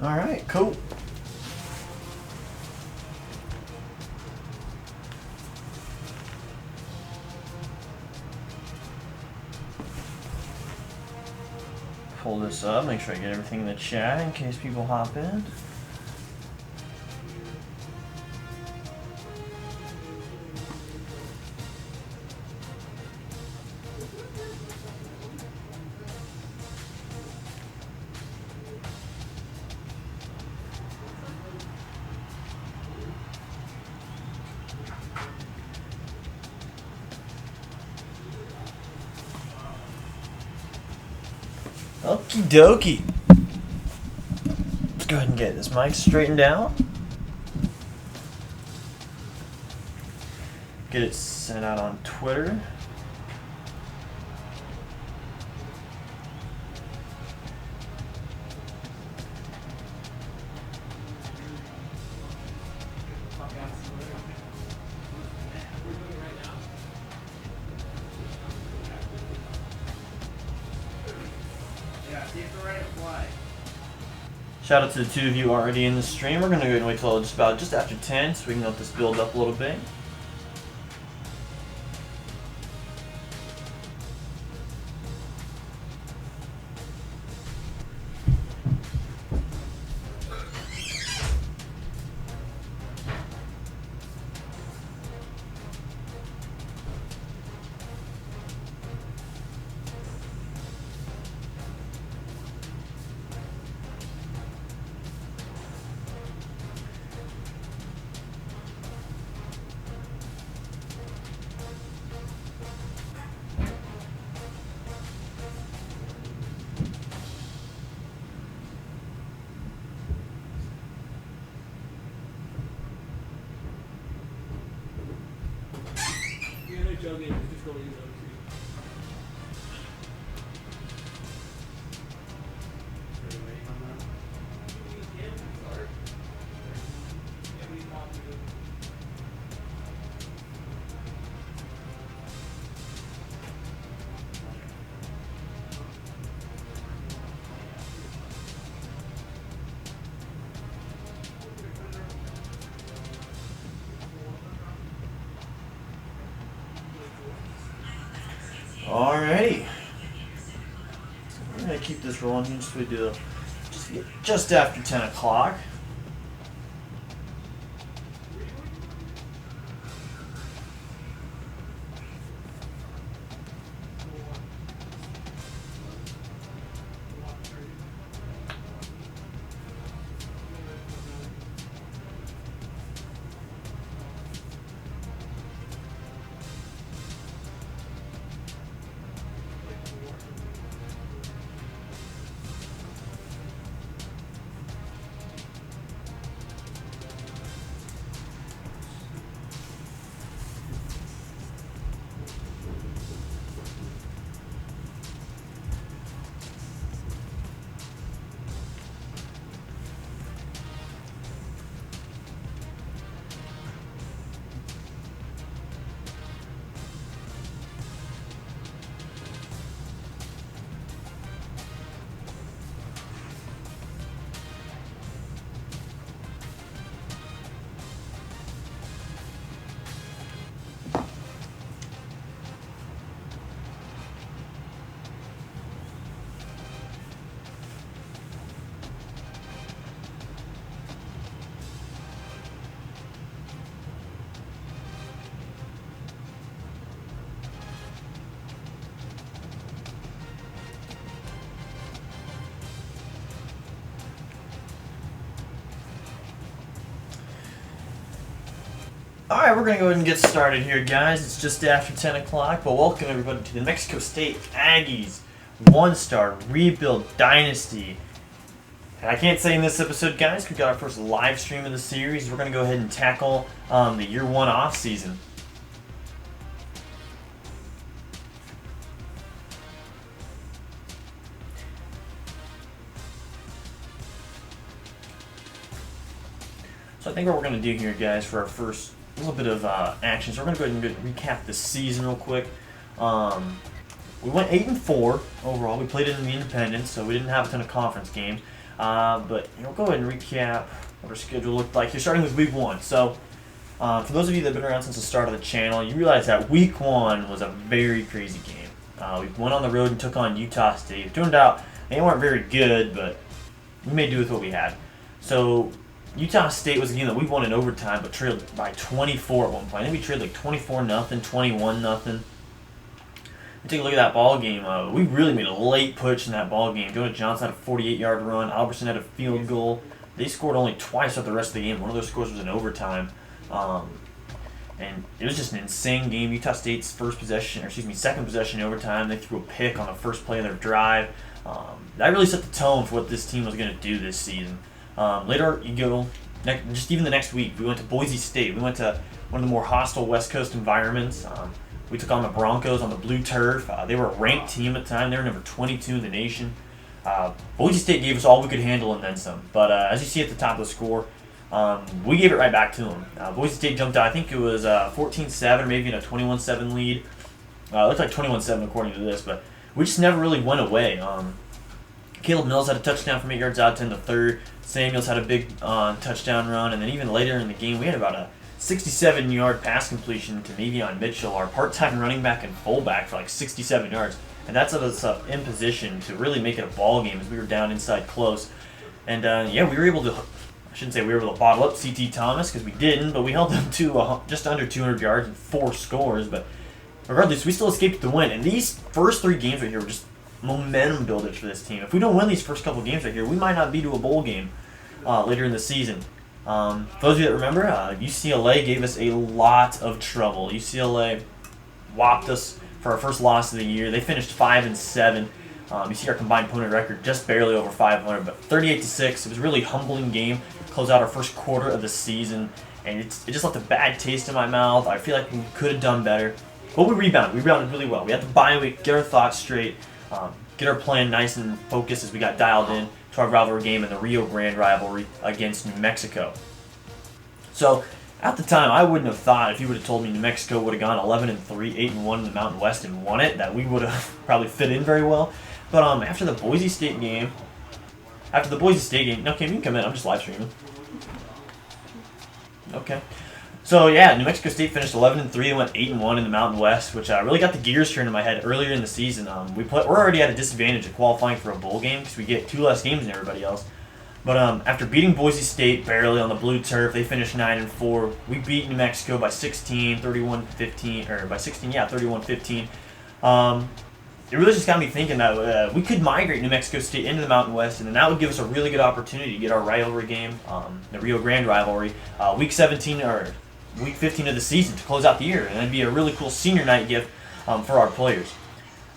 All right, cool. Pull this up, make sure I get everything in the chat in case people hop in. Okie dokie. Let's go ahead and get this mic straightened out. Get it sent out on Twitter. Shout out to the two of you already in the stream. We're going to go and wait till just after 10 so we can let this build up a little bit. Alrighty. So we're going to keep this rolling here so we do just after 10 o'clock. Alright, we're going to go ahead and get started here, guys. It's just after 10 o'clock, but welcome everybody to the Mexico State Aggies one-star rebuild dynasty. And I can't say in this episode, guys, we got our first live stream of the series. We're going to go ahead and tackle the year one off season. So I think what we're going to do here, guys, for our first little bit of action, so we're going to go ahead and recap the season real quick. We went 8-4 overall. We played in the independents, so we didn't have a ton of conference games. But we'll go ahead and recap what our schedule looked like. You're starting with week 1. So for those of you that have been around since the start of the channel, you realize that week 1 was a very crazy game. We went on the road and took on Utah State. It turned out they weren't very good, but we made do with what we had. So Utah State was a game that we won in overtime, but trailed by 24 at one point. I think we trailed like 24-0, 21-0. Take a look at that ball game. We really made a late push in that ball game. Jonah Johnson had a 48-yard run. Albertson had a field goal. They scored only twice throughout the rest of the game. One of those scores was in overtime. And it was just an insane game. Utah State's second possession in overtime. They threw a pick on the first play of their drive. That really set the tone for what this team was going to do this season. Later, just even the next week, we went to Boise State. We went to one of the more hostile West Coast environments. We took on the Broncos on the blue turf. They were a ranked team at the time. They were number 22 in the nation. Boise State gave us all we could handle and then some. But as you see at the top of the score, we gave it right back to them. Boise State jumped out. I think it was 14-7, maybe in a 21-7 lead. It looked like 21-7 according to this, but we just never really went away. Caleb Mills had a touchdown from 8 yards out to end the third. Samuels had a big touchdown run, and then even later in the game, we had about a 67-yard pass completion to Mavion Mitchell, our part-time running back and fullback, for like 67 yards. And that set us up in position to really make it a ball game as we were down inside close. And we were able to, I shouldn't say we were able to bottle up C.T. Thomas because we didn't, but we held them to just under 200 yards and 4 scores. But regardless, we still escaped the win. And these first 3 games right here were just momentum builders for this team. If we don't win these first couple games right here, we might not be to a bowl game later in the season. For those of you that remember, UCLA gave us a lot of trouble. UCLA whopped us for our first loss of the year. They finished 5-7. You see our combined opponent record just barely over 500, but 38-6. It was a really humbling game. Close out our first quarter of the season, and it just left a bad taste in my mouth. I feel like we could have done better, but we rebounded. We rebounded really well. We had the bye week, get our thoughts straight, get our plan nice and focused as we got dialed in to our rivalry game and the Rio Grande rivalry against New Mexico. So at the time, I wouldn't have thought, if you would have told me New Mexico would have gone 11-3, 8-1 in the Mountain West and won it, that we would have probably fit in very well. But after the Boise State game, no, Cam, you can come in. I'm just live streaming. Okay. So yeah, New Mexico State finished 11-3. They went 8-1 in the Mountain West, which really got the gears turned in my head earlier in the season. We're already at a disadvantage of qualifying for a bowl game because we get 2 less games than everybody else. But after beating Boise State barely on the blue turf, they finished 9-4. We beat New Mexico by 16, 31-15, or by 16, yeah, 31-15. It really just got me thinking that we could migrate New Mexico State into the Mountain West, and then that would give us a really good opportunity to get our rivalry game, the Rio Grande rivalry, week 17 or week 15 of the season to close out the year, and that'd be a really cool senior night gift for our players.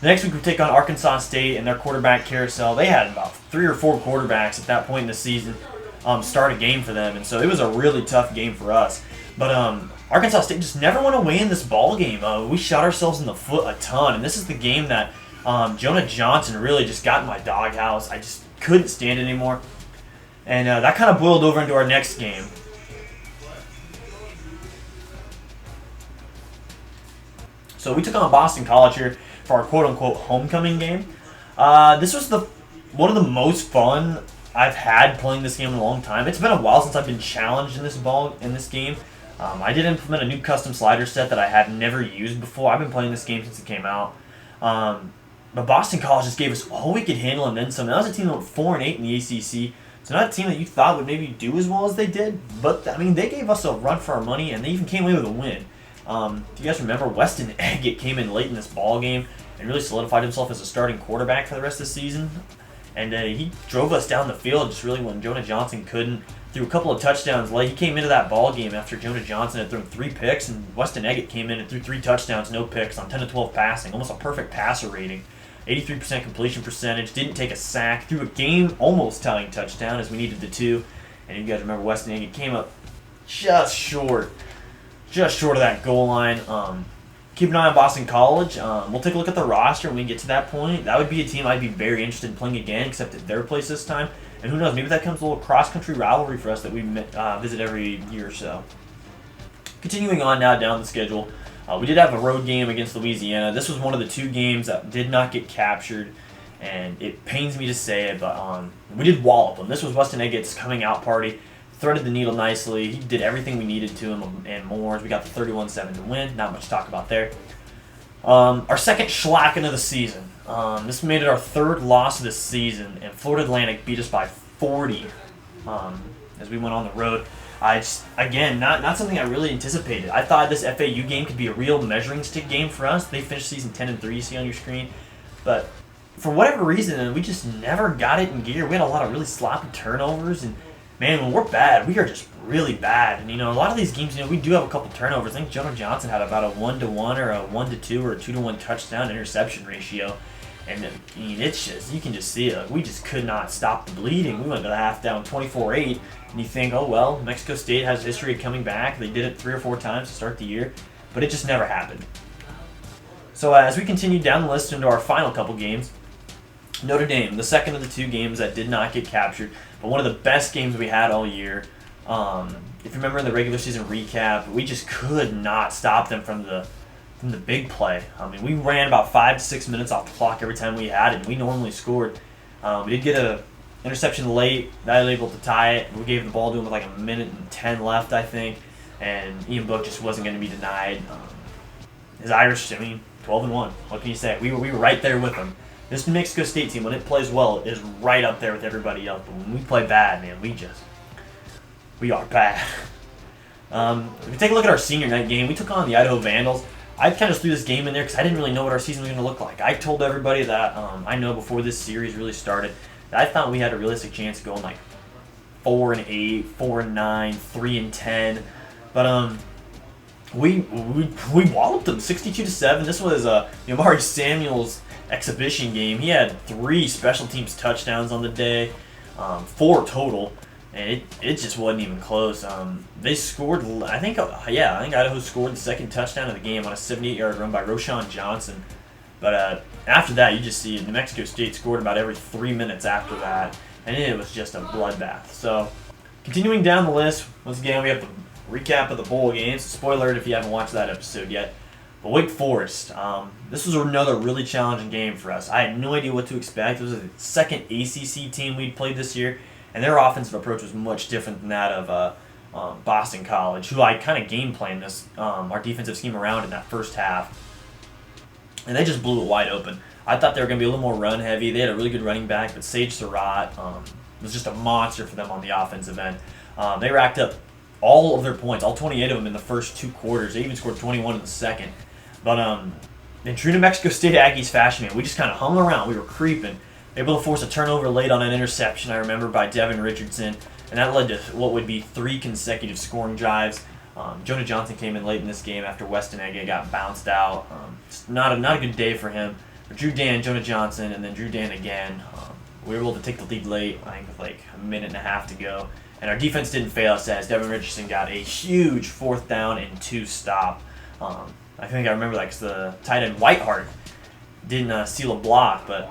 The next week we take on Arkansas State and their quarterback carousel. They had about 3 or 4 quarterbacks at that point in the season start a game for them, and so it was a really tough game for us. But Arkansas State just never went away in this ball game. We shot ourselves in the foot a ton, and this is the game that Jonah Johnson really just got in my doghouse. I just couldn't stand it anymore, and that kind of boiled over into our next game. So we took on Boston College here for our quote-unquote homecoming game. This was one of the most fun I've had playing this game in a long time. It's been a while since I've been challenged in this game. I did implement a new custom slider set that I had never used before. I've been playing this game since it came out. But Boston College just gave us all we could handle and then some. That was a team that went 4-8 in the ACC. It's not a team that you thought would maybe do as well as they did, but I mean they gave us a run for our money and they even came away with a win. If you guys remember, Weston Eggett came in late in this ball game and really solidified himself as a starting quarterback for the rest of the season. And he drove us down the field just really when Jonah Johnson couldn't. Threw a couple of touchdowns late. He came into that ball game after Jonah Johnson had thrown 3 picks, and Weston Eggett came in and threw 3 touchdowns, no picks, on 10-12 passing. Almost a perfect passer rating. 83% completion percentage. Didn't take a sack. Threw a game-almost tying touchdown as we needed the 2. And you guys remember Weston Eggett came up just short of that goal line. Keep an eye on Boston College. We'll take a look at the roster when we get to that point. That would be a team I'd be very interested in playing again, except at their place this time. And who knows, maybe that comes a little cross-country rivalry for us that we visit every year or so. Continuing on now down the schedule, we did have a road game against Louisiana. This was one of the 2 games that did not get captured. and it pains me to say it, but we did wallop them. This was Weston Eggett's coming out party. Threaded the needle nicely. He did everything we needed to him and more. We got the 31-7 to win. Not much to talk about there. Our second schlacking of the season. This made it our third loss of the season, and Florida Atlantic beat us by 40 as we went on the road. Again, not something I really anticipated. I thought this FAU game could be a real measuring stick game for us. They finished season 10-3, you see on your screen. But for whatever reason, we just never got it in gear. We had a lot of really sloppy turnovers, and man, when we're bad, we are just really bad. And, a lot of these games, we do have a couple turnovers. I think Jonah Johnson had about a 1-to-1 or a 1-to-2 or a 2-to-1 touchdown interception ratio. And, it's just, you can just see it. We just could not stop the bleeding. We went to the half down 24-8, and you think, oh, well, Mexico State has a history of coming back. They did it 3 or 4 times to start the year, but it just never happened. So as we continue down the list into our final couple games, Notre Dame, the second of the 2 games that did not get captured, but one of the best games we had all year. If you remember in the regular season recap, we just could not stop them from the big play. I mean, we ran about 5 to 6 minutes off the clock every time we had it, and we normally scored. We did get a interception late. That was able to tie it. We gave the ball to him with like 1:10 left, I think, and Ian Book just wasn't going to be denied. His Irish, 12-1. What can you say? We were right there with them. This New Mexico State team, when it plays well, is right up there with everybody else. But when we play bad, man, we are bad. If we take a look at our senior night game, we took on the Idaho Vandals. I kind of threw this game in there because I didn't really know what our season was going to look like. I told everybody that I know before this series really started that I thought we had a realistic chance of going like 4-8, 4-9, 3-10. But we walloped them 62-7. This was Amari Samuels' exhibition game. He had 3 special teams touchdowns on the day, 4 total, and it just wasn't even close. They scored, I think Idaho scored the second touchdown of the game on a 78-yard run by Jonah Johnson. But after that, you just see New Mexico State scored about every 3 minutes after that, and it was just a bloodbath. So, continuing down the list, once again, we have the recap of the bowl games. Spoiler alert if you haven't watched that episode yet. But Wake Forest, this was another really challenging game for us. I had no idea what to expect. It was the second ACC team we'd played this year, and their offensive approach was much different than that of Boston College, who I kind of game planned this our defensive scheme around in that first half. And they just blew it wide open. I thought they were going to be a little more run heavy. They had a really good running back, but Sage Surratt was just a monster for them on the offensive end. They racked up all of their points, all 28 of them in the first 2 quarters. They even scored 21 in the second. But in true New Mexico State Aggies fashion, man, we just kind of hung around. We were creeping. Able to force a turnover late on an interception, I remember, by Devin Richardson. And that led to what would be 3 consecutive scoring drives. Jonah Johnson came in late in this game after Weston Egget got bounced out. It's not a good day for him. But Drew Dan, Jonah Johnson, and then Drew Dan again. We were able to take the lead late, I think with like a minute and a half to go. And our defense didn't fail us as Devin Richardson got a huge 4th down and 2 stop. I think I remember that because the tight end Whiteheart didn't steal a block. But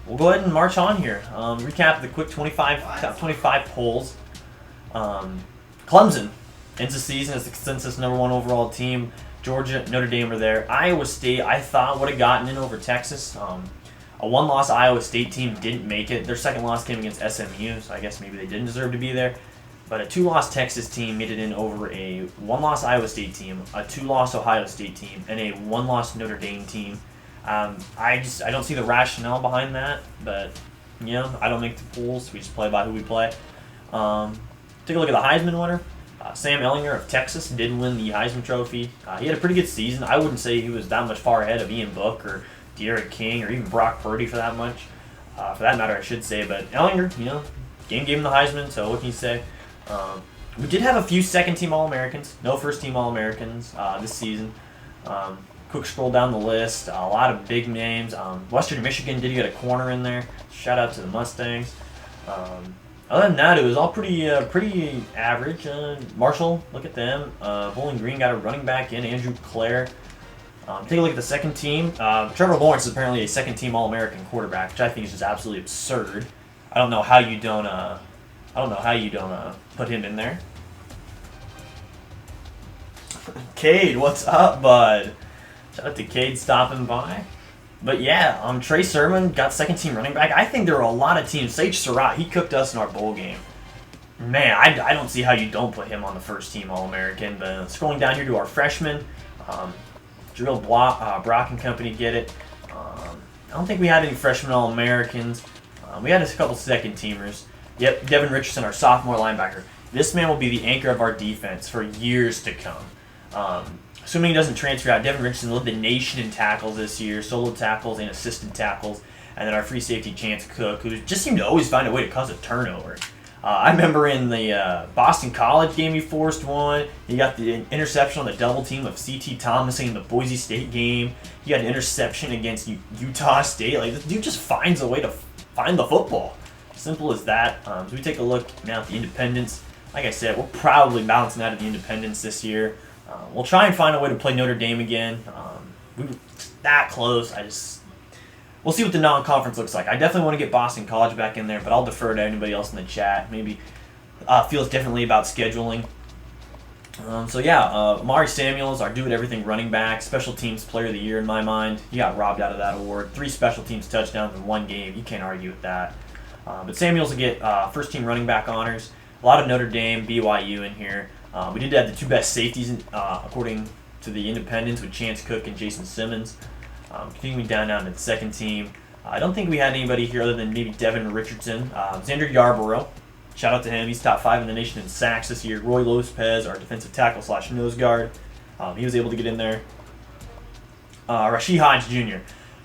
we'll go ahead and march on here. Recap the quick top 25 polls. Clemson ends the season as the consensus #1 overall team. Georgia, Notre Dame are there. Iowa State, I thought, would have gotten in over Texas. A 1-loss Iowa State team didn't make it. Their second loss came against SMU, so I guess maybe they didn't deserve to be there. But a 2-loss Texas team made it in over a 1-loss Iowa State team, a 2-loss Ohio State team, and a 1-loss Notre Dame team. I don't see the rationale behind that, but I don't make the polls. We just play by who we play. Take a look at the Heisman winner. Sam Ehlinger of Texas did win the Heisman Trophy. He had a pretty good season. I wouldn't say he was that much far ahead of Ian Book or De'Aaron King or even Brock Purdy for that matter, I should say. But Ehlinger, game gave him the Heisman, so what can you say? We did have a few second-team All-Americans, no first-team All-Americans this season. Quick scroll down the list, a lot of big names. Western Michigan did get a corner in there. Shout out to the Mustangs. Other than that, it was all pretty average. Marshall, look at them. Bowling Green got a running back in, Andrew Clare. Take a look at the second team. Trevor Lawrence is apparently a second-team All-American quarterback, which I think is just absolutely absurd. I don't know how you don't put him in there. Cade, what's up, bud? Shout out to Cade stopping by. But yeah, Trey Sermon got second team running back. I think there were a lot of teams. Sage Surratt, he cooked us in our bowl game. Man, I don't see how you don't put him on the first team All-American. But scrolling down here to our freshmen, Drill Brock and company get it. I don't think we had any freshman All-Americans. We had a couple second teamers. Yep, Devin Richardson, our sophomore linebacker. This man will be the anchor of our defense for years to come. Assuming he doesn't transfer out, Devin Richardson led the nation in tackles this year, solo tackles and assisted tackles. And then our free safety Chance Cook, who just seemed to always find a way to cause a turnover. I remember in the Boston College game he forced one. He got the interception on the double team of C.T. Thomas in the Boise State game. He got an interception against Utah State. Like, this dude just finds a way to find the football. Simple as that. So we take a look now at the Independents. Like I said, we're probably bouncing out of the Independents this year. We'll try and find a way to play Notre Dame again. We were that close. We'll see what the non-conference looks like. I definitely want to get Boston College back in there, but I'll defer to anybody else in the chat. Maybe feels differently about scheduling. So yeah, Amari Samuels, our do-it-everything running back, special teams player of the year in my mind. He got robbed out of that award. 3 special teams touchdowns in 1 game. You can't argue with that. But Samuels will get first-team running back honors. A lot of Notre Dame, BYU in here. We did have the 2 best safeties according to the Independents with Chance Cook and Jason Simmons. Continuing down to the second team. I don't think we had anybody here other than maybe Devin Richardson. Xander Yarborough. Shout out to him. He's top 5 in the nation in sacks this year. Roy Lopez, our defensive tackle / nose guard. He was able to get in there. Rasheed Hodge Jr.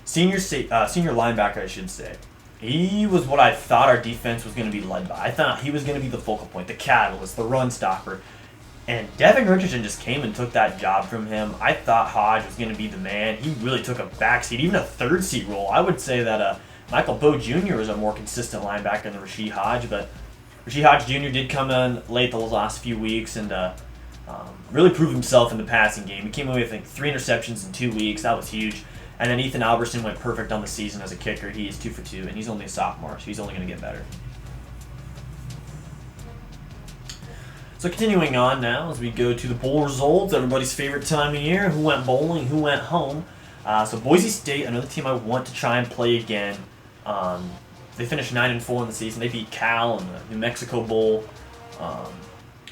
Senior linebacker, I should say. He was what I thought our defense was going to be led by. I thought he was going to be the focal point, the catalyst, the run stopper. And Devin Richardson just came and took that job from him. I thought Hodge was going to be the man. He really took a backseat, even a third-seat role. I would say that Michael Bowe Jr. was a more consistent linebacker than Rasheed Hodge, but Rasheed Hodge Jr. did come in late the last few weeks and really prove himself in the passing game. He came away with, I think, 3 interceptions in 2 weeks. That was huge. And then Ethan Albertson went perfect on the season as a kicker. He is 2 for 2, and he's only a sophomore, so he's only going to get better. So continuing on now as we go to the bowl results, everybody's favorite time of year, who went bowling, who went home. So Boise State, another team I want to try and play again. They finished 9-4 in the season. They beat Cal in the New Mexico Bowl. A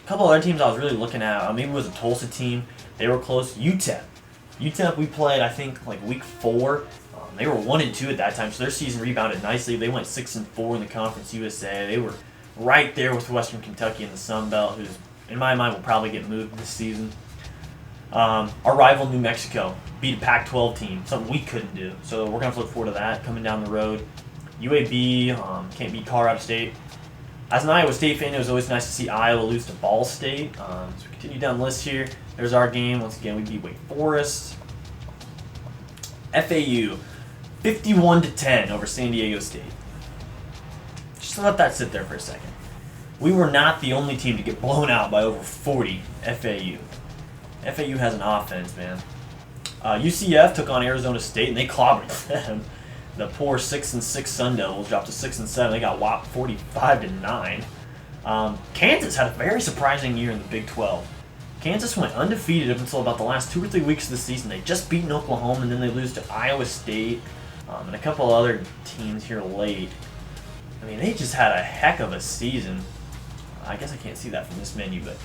couple other teams I was really looking at, maybe it was a Tulsa team. They were close. UTEP. UTEP we played, I think, like week 4. They were 1-2 at that time, so their season rebounded nicely. They went 6-4 in the Conference USA. They were right there with Western Kentucky in the Sun Belt, who's, in my mind, will probably get moved this season. Our rival, New Mexico, beat a Pac-12 team, something we couldn't do. So we're going to have to look forward to that coming down the road. UAB can't beat Colorado State. As an Iowa State fan, it was always nice to see Iowa lose to Ball State. So we continue down the list here. There's our game. Once again, we beat Wake Forest. FAU, 51-10 over San Diego State. Just let that sit there for a second. We were not the only team to get blown out by over 40 FAU. FAU has an offense, man. UCF took on Arizona State, and they clobbered them. The poor 6-6 Sun Devils dropped to 6-7. They got whopped 45-9. Kansas had a very surprising year in the Big 12. Kansas went undefeated up until about the last 2 or 3 weeks of the season. They just beaten Oklahoma, and then they lose to Iowa State and a couple other teams here late. I mean, they just had a heck of a season. I guess I can't see that from this menu, but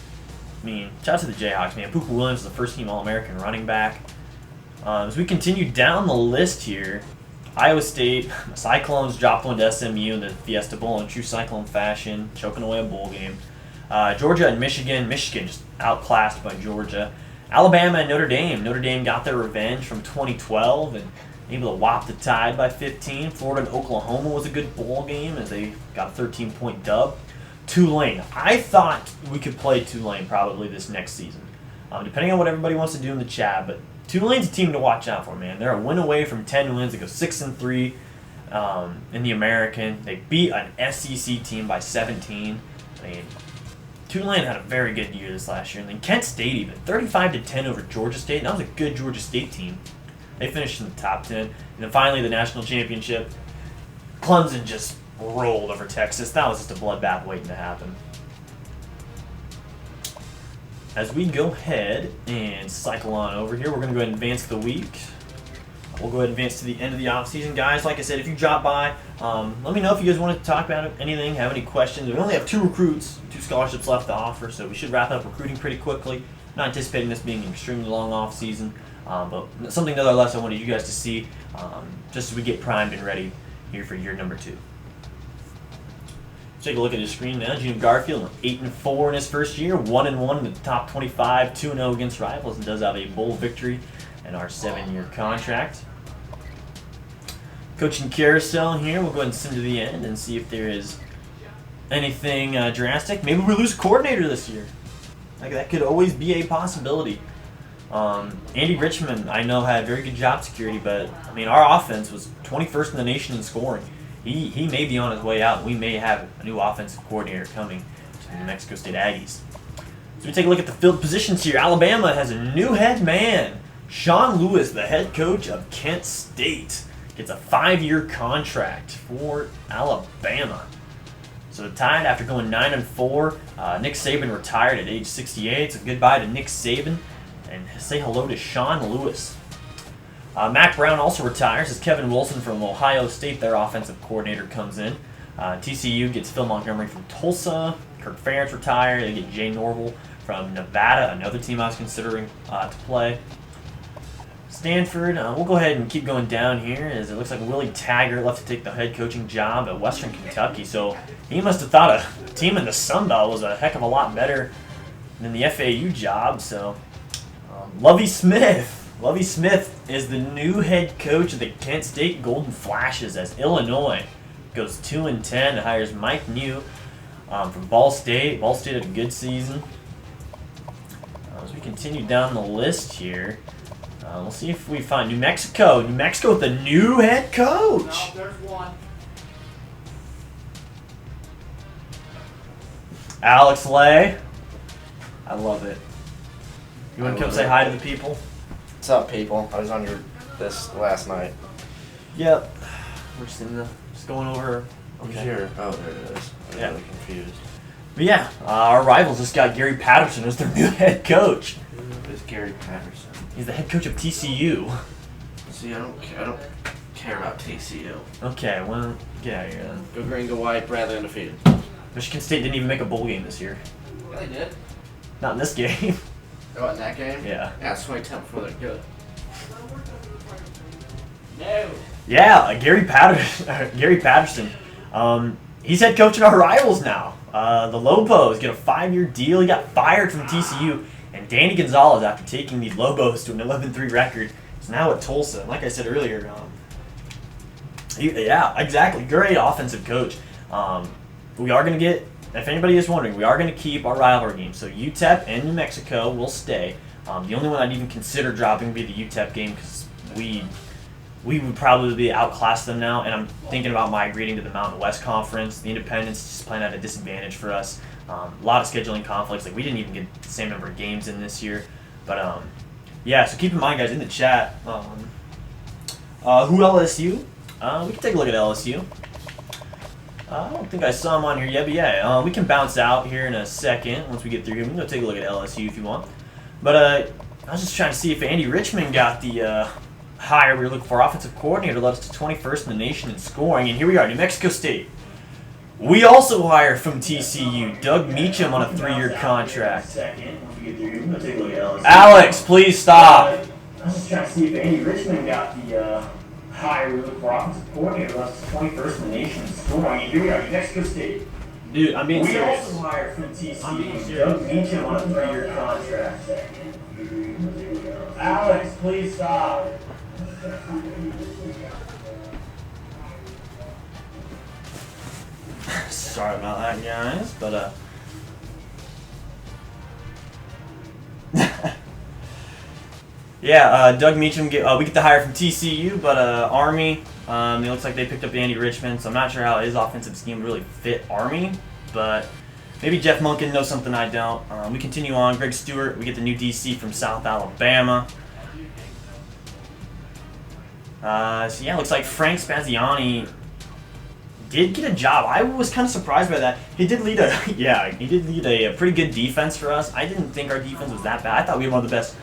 I mean, shout out to the Jayhawks, man. Pooka Williams is the first-team All-American running back. As we continue down the list here, Iowa State, Cyclones dropped one to SMU in the Fiesta Bowl in true Cyclone fashion, choking away a bowl game. Georgia and Michigan. Michigan just outclassed by Georgia. Alabama and Notre Dame. Notre Dame got their revenge from 2012 and able to whop the Tide by 15. Florida and Oklahoma was a good bowl game as they got a 13-point dub. Tulane. I thought we could play Tulane probably this next season, depending on what everybody wants to do in the chat. But Tulane's a team to watch out for, man. They're a win away from 10 wins. They go 6-3 in the American. They beat an SEC team by 17. I mean, Tulane had a very good year this last year. And then Kent State even, 35-10 over Georgia State. And that was a good Georgia State team. They finished in the top 10. And then finally the national championship. Clemson just rolled over Texas. That was just a bloodbath waiting to happen. As we go ahead and cycle on over here, we're going to go ahead and advance the week. We'll go ahead and advance to the end of the offseason, guys. Like I said, if you drop by, let me know if you guys want to talk about anything, have any questions. We only have 2 recruits, 2 scholarships left to offer, so we should wrap up recruiting pretty quickly. Not anticipating this being an extremely long offseason, but something nonetheless I wanted you guys to see just as we get primed and ready here for year number 2. Take a look at his screen now. Junior Garfield, 8-4 in his first year, 1-1 in the top 25, 2-0 against rivals, and does have a bowl victory in our 7-year contract. Coaching carousel here. We'll go ahead and send to the end and see if there is anything drastic. Maybe we lose a coordinator this year. Like, that could always be a possibility. Andy Richmond, I know, had very good job security, but I mean, our offense was 21st in the nation in scoring. He may be on his way out. We may have a new offensive coordinator coming to the New Mexico State Aggies. So we take a look at the field positions here. Alabama has a new head man. Sean Lewis, the head coach of Kent State, gets a 5-year contract for Alabama. So tied after going 9-4. Nick Saban retired at age 68. So goodbye to Nick Saban, and say hello to Sean Lewis. Mac Brown also retires as Kevin Wilson from Ohio State, their offensive coordinator, comes in. TCU gets Phil Montgomery from Tulsa. Kirk Ferentz retired. They get Jay Norville from Nevada, another team I was considering to play. Stanford, we'll go ahead and keep going down here, as it looks like Willie Taggart left to take the head coaching job at Western Kentucky. So he must have thought a team in the Sun Belt was a heck of a lot better than the FAU job. So Lovie Smith is the new head coach of the Kent State Golden Flashes, as Illinois goes 2-10 and hires Mike New from Ball State. Ball State had a good season. As we continue down the list here, we'll see if we find New Mexico. New Mexico with a new head coach. No, there's one. Alex Lay. I love it. You want to come say hi to the people? What's up, people? I was on your list last night. Yep. We're just going over. Who's here? Oh, there it is. I'm Yeah. really confused. But yeah, our rivals just got Gary Patterson as their new head coach. Who is Gary Patterson? He's the head coach of TCU. See, I don't care about TCU. Okay, well, get out of here then. Go green, go white. Bradley undefeated. Michigan State didn't even make a bowl game this year. Yeah, they did. Not in this game. Oh, in that game? Yeah. Yeah, it's 2010 before they're good. No. Yeah, Gary Patterson. He's head coaching our rivals now. The Lobos get a 5-year deal. He got fired from TCU. And Danny Gonzalez, after taking the Lobos to an 11-3 record, is now at Tulsa. And like I said earlier, yeah, exactly. Great offensive coach. We are going to get, if anybody is wondering, we are going to keep our rivalry games. So UTEP and New Mexico will stay. The only one I'd even consider dropping would be the UTEP game, because we would probably outclass them now. And I'm thinking about migrating to the Mountain West Conference. The Independents just playing at a disadvantage for us. A lot of scheduling conflicts. Like, we didn't even get the same number of games in this year. But yeah, so keep in mind, guys, in the chat, who LSU? We can take a look at LSU. I don't think I saw him on here yet, but yeah, we can bounce out here in a second once we get through here. We can go take a look at LSU if you want. But I was just trying to see if Andy Richmond got the hire we were looking for. Offensive coordinator led us to 21st in the nation in scoring, and here we are, New Mexico State. We also hire from TCU Doug Meacham on a 3-year contract. Alex, please stop. I was just trying to see if Andy Richmond got the hire we were looking for. Offensive coordinator led us to 21st in the nation in scoring, and here we are, New Mexico State. Dude, I'm being serious. We also hired from TCU Doug Meacham on a 3-year contract. Alex, please stop. Sorry about that, guys, but yeah, Doug Meacham we get the hire from TCU, but Army, it looks like they picked up Andy Richmond, so I'm not sure how his offensive scheme would really fit Army, but maybe Jeff Munkin knows something I don't. We continue on. Greg Stewart, we get the new DC from South Alabama. So yeah, looks like Frank Spaziani did get a job. I was kind of surprised by that. He did lead a pretty good defense for us. I didn't think our defense was that bad. I thought we were one of the best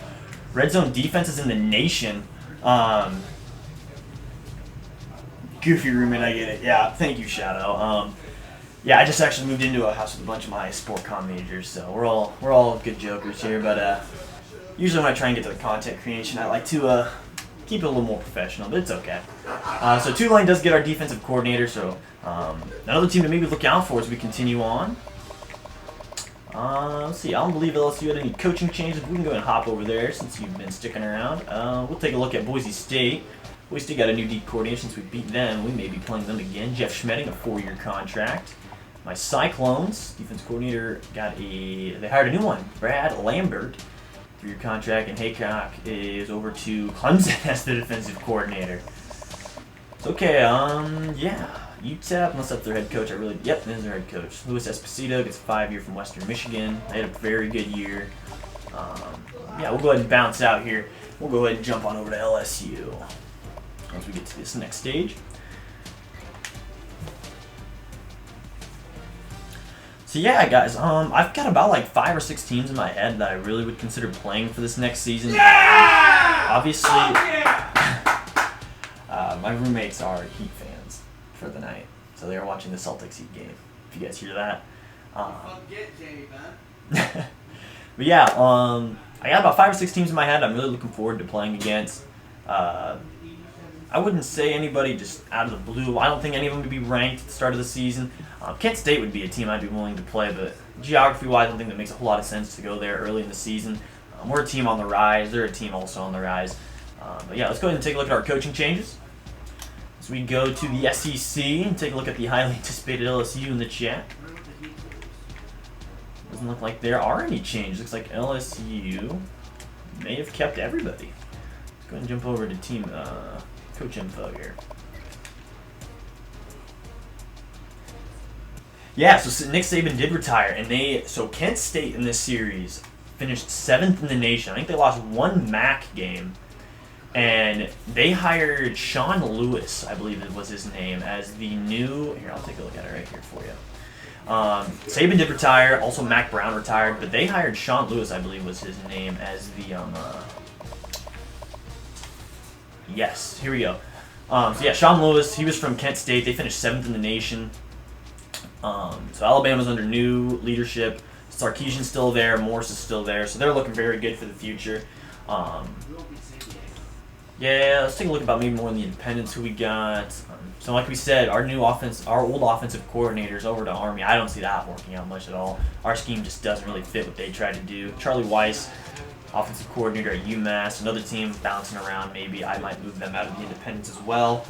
red zone defenses in the nation. Goofy roommate, I get it. Yeah, thank you, Shadow. Yeah, I just actually moved into a house with a bunch of my sport comm majors, so we're all good jokers here. But usually when I try and get to the content creation, I like to keep it a little more professional, but it's okay. So Tulane does get our defensive coordinator, so another team to maybe look out for as we continue on. Let's see, I don't believe LSU had any coaching changes. We can go ahead and hop over there since you've been sticking around. We'll take a look at Boise State. Boise State got a new D coordinator since we beat them. We may be playing them again. Jeff Schmedding, a 4-year contract. My Cyclones, defense coordinator, they hired a new one, Brad Lambert, 3-year contract, and Haycock is over to Clemson as the defensive coordinator. It's okay, yeah. UTEP, unless that's their head coach, yep, that is their head coach. Louis Esposito gets a 5-year from Western Michigan. They had a very good year. Yeah, we'll go ahead and bounce out here. We'll go ahead and jump on over to LSU once we get to this next stage. So yeah, guys, I've got about like 5 or 6 teams in my head that I really would consider playing for this next season. Yeah! Obviously, my roommates are Heat fans for the night, so they are watching the Celtics Heat game. If you guys hear that. But yeah, I got about 5 or 6 teams in my head I'm really looking forward to playing against. I wouldn't say anybody just out of the blue. I don't think any of them would be ranked at the start of the season. Kent State would be a team I'd be willing to play, but geography-wise, I don't think that makes a whole lot of sense to go there early in the season. We're a team on the rise. They're a team also on the rise. But yeah, let's go ahead and take a look at our coaching changes. As we go to the SEC and take a look at the highly anticipated LSU in the chat. Doesn't look like there are any changes. Looks like LSU may have kept everybody. Let's go ahead and jump over to team coach info here. Yeah, so Nick Saban did retire, and so Kent State in this series finished 7th in the nation. I think they lost 1 MAC game, and they hired Sean Lewis, I believe it was his name, as the new. Here, I'll take a look at it right here for you. Saban did retire, also Mac Brown retired, but they hired Sean Lewis, I believe was his name, as the yes, here we go. So yeah, Sean Lewis, he was from Kent State. They finished 7th in the nation. So Alabama's under new leadership. Sarkisian's still there. Morris is still there. So they're looking very good for the future. Yeah, let's take a look about maybe more in the independents who we got. So like we said, our old offensive coordinators over to Army. I don't see that working out much at all. Our scheme just doesn't really fit what they tried to do. Charlie Weiss, offensive coordinator at UMass. Another team bouncing around. Maybe I might move them out of the independents as well.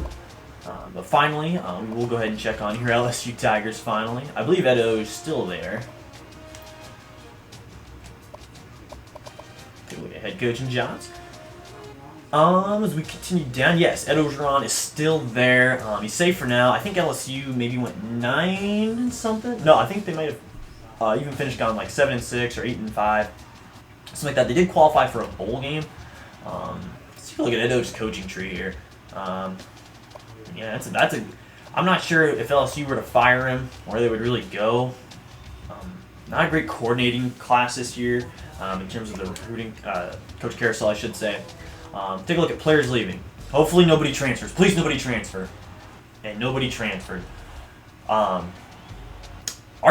But finally, we'll go ahead and check on your LSU Tigers finally. I believe Edo is still there. Take a look at head coaching jobs. As we continue down, yes, Ed Ogeron is still there. He's safe for now. I think LSU maybe went 9 something. No, I think they might have even finished gone like 7-6 or 8-5, something like that. They did qualify for a bowl game. Let's take a look at Edo's coaching tree here. Yeah, that's a. I'm not sure if LSU were to fire him where they would really go. Not a great coordinating class this year in terms of the recruiting. Coach Carousel, I should say. Take a look at players leaving. Hopefully nobody transfers. Please nobody transfer. And nobody transferred. Our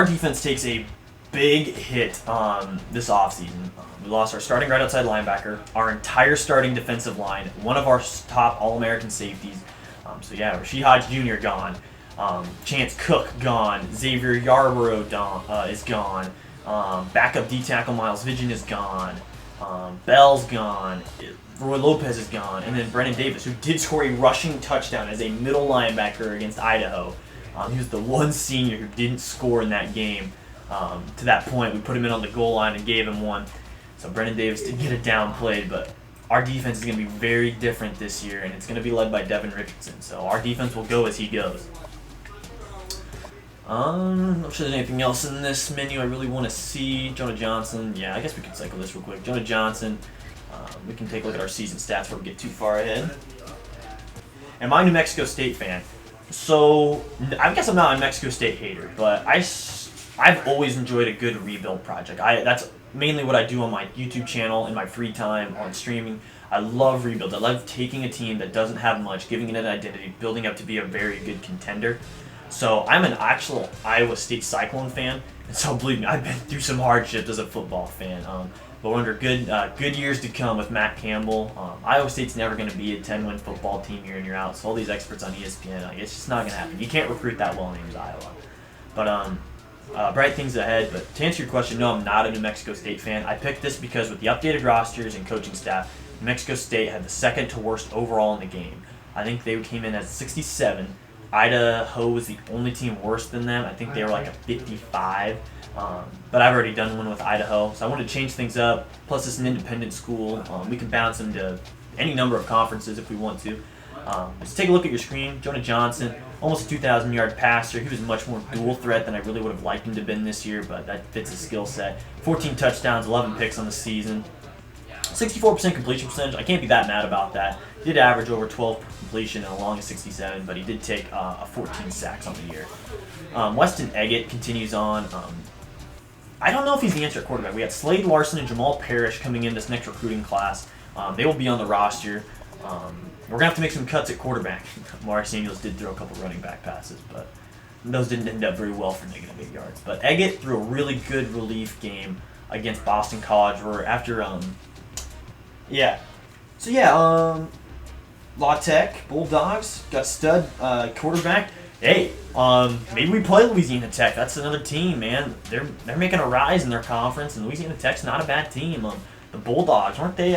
defense takes a big hit this offseason. We lost our starting right outside linebacker, our entire starting defensive line, one of our top All-American safeties. So yeah, Rasheed Hodge Jr. gone. Chance Cook gone. Xavier Yarborough is gone. Backup D-tackle Miles Vigin is gone. Bell's gone. Roy Lopez is gone. And then Brennan Davis, who did score a rushing touchdown as a middle linebacker against Idaho. He was the one senior who didn't score in that game. To that point, we put him in on the goal line and gave him one. So Brennan Davis did get it downplayed, but our defense is going to be very different this year, and it's going to be led by Devin Richardson. So our defense will go as he goes. I'm not sure there's anything else in this menu I really want to see. Jonah Johnson. Yeah, I guess we can cycle this real quick. Jonah Johnson. We can take a look at our season stats before we get too far ahead. Am I a New Mexico State fan? So I guess I'm not a Mexico State hater, but I've always enjoyed a good rebuild project. That's mainly what I do on my YouTube channel in my free time on streaming. I love rebuilds. I love taking a team that doesn't have much, giving it an identity, building up to be a very good contender. So I'm an actual Iowa State Cyclone fan, and so believe me, I've been through some hardships as a football fan. But we're under good years to come with Matt Campbell. Iowa State's never going to be a 10-win football team year in, year out. So all these experts on ESPN, it's just not going to happen. You can't recruit that well named Iowa. But bright things ahead. But to answer your question, no, I'm not a New Mexico State fan. I picked this because with the updated rosters and coaching staff, New Mexico State had the second to worst overall in the game. I think they came in at 67. Idaho was the only team worse than them. I think they were like a 55. But I've already done one with Idaho, so I wanted to change things up. Plus, it's an independent school. We can bounce them to any number of conferences if we want to. Just take a look at your screen. Jonah Johnson, almost a 2,000-yard passer. He was much more dual threat than I really would have liked him to have been this year, but that fits his skill set. 14 touchdowns, 11 picks on the season. 64% completion percentage. I can't be that mad about that. He did average over 12 completion and along a 67, but he did take 14 sacks on the year. Weston Eggett continues on. I don't know if he's the answer at quarterback. We got Slade Larson and Jamal Parrish coming in this next recruiting class. They will be on the roster. We're going to have to make some cuts at quarterback. Amari Samuels did throw a couple running back passes, but those didn't end up very well for negative 8 yards. But Eggett threw a really good relief game against Boston College where after La Tech, Bulldogs, got stud quarterback. Hey, maybe we play Louisiana Tech. That's another team, man. They're making a rise in their conference, and Louisiana Tech's not a bad team. The Bulldogs, weren't they?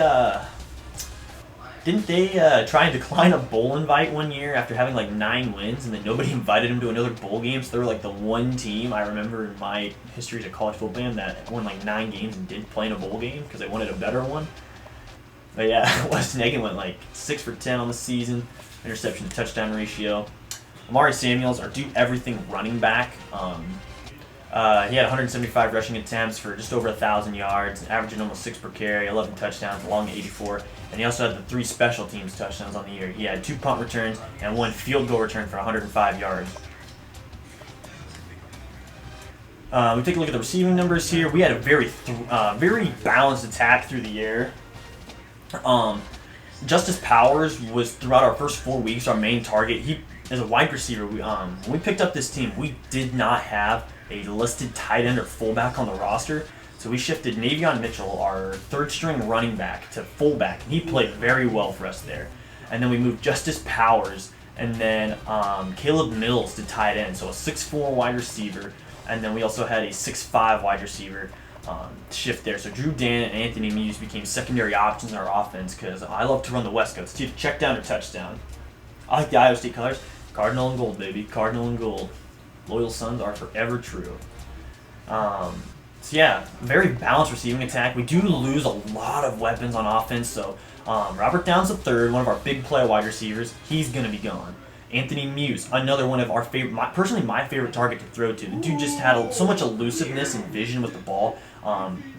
Didn't they try and decline a bowl invite one year after having like 9 wins, and then nobody invited them to another bowl game? So they were like the one team I remember in my history as a college football fan that won like 9 games and didn't play in a bowl game because they wanted a better one. But yeah, Weston Eggett went like 6 for 10 on the season, interception to touchdown ratio. Amari Samuels, our do everything running back. He had 175 rushing attempts for just over 1,000 yards, averaging almost 6 per carry, 11 touchdowns, along 84. And he also had the 3 special teams touchdowns on the year. He had 2 punt returns and 1 field goal return for 105 yards. We take a look at the receiving numbers here. We had a very balanced attack through the air. Justice Powers was throughout our first 4 weeks our main target. He as a wide receiver. When we picked up this team, we did not have a listed tight end or fullback on the roster. So we shifted Navion Mitchell, our 3rd-string running back, to fullback, and he played very well for us there. And then we moved Justice Powers, and then Caleb Mills to tight end, so a 6'4" wide receiver, and then we also had a 6'5" wide receiver shift there. So Drew Dan and Anthony Muse became secondary options in our offense because I love to run the West Coast. It's either check down or touchdown. I like the Iowa State colors. Cardinal and gold, baby. Cardinal and gold. Loyal Sons are forever true. So yeah, very balanced receiving attack. We do lose a lot of weapons on offense. So Robert Downs III, one of our big play wide receivers, he's going to be gone. Anthony Muse, another one of our favorite, personally my favorite target to throw to. The dude just had so much elusiveness and vision with the ball.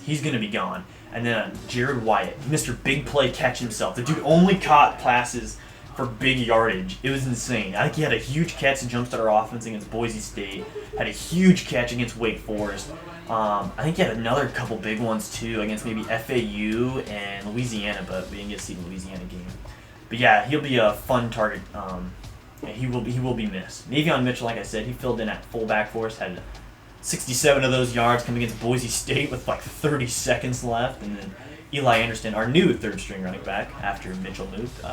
He's going to be gone. And then Jared Wyatt, Mr. Big Play Catch himself. The dude only caught passes for big yardage. It was insane. I think he had a huge catch to jumpstart our offense against Boise State. Had a huge catch against Wake Forest. I think he had another couple big ones too against maybe FAU and Louisiana, but we didn't get to see the Louisiana game. But yeah, he'll be a fun target. He will be missed. Navion Mitchell, like I said, he filled in at fullback for us. Had 67 of those yards coming against Boise State with like 30 seconds left, and then Eli Anderson, our new 3rd-string running back after Mitchell moved.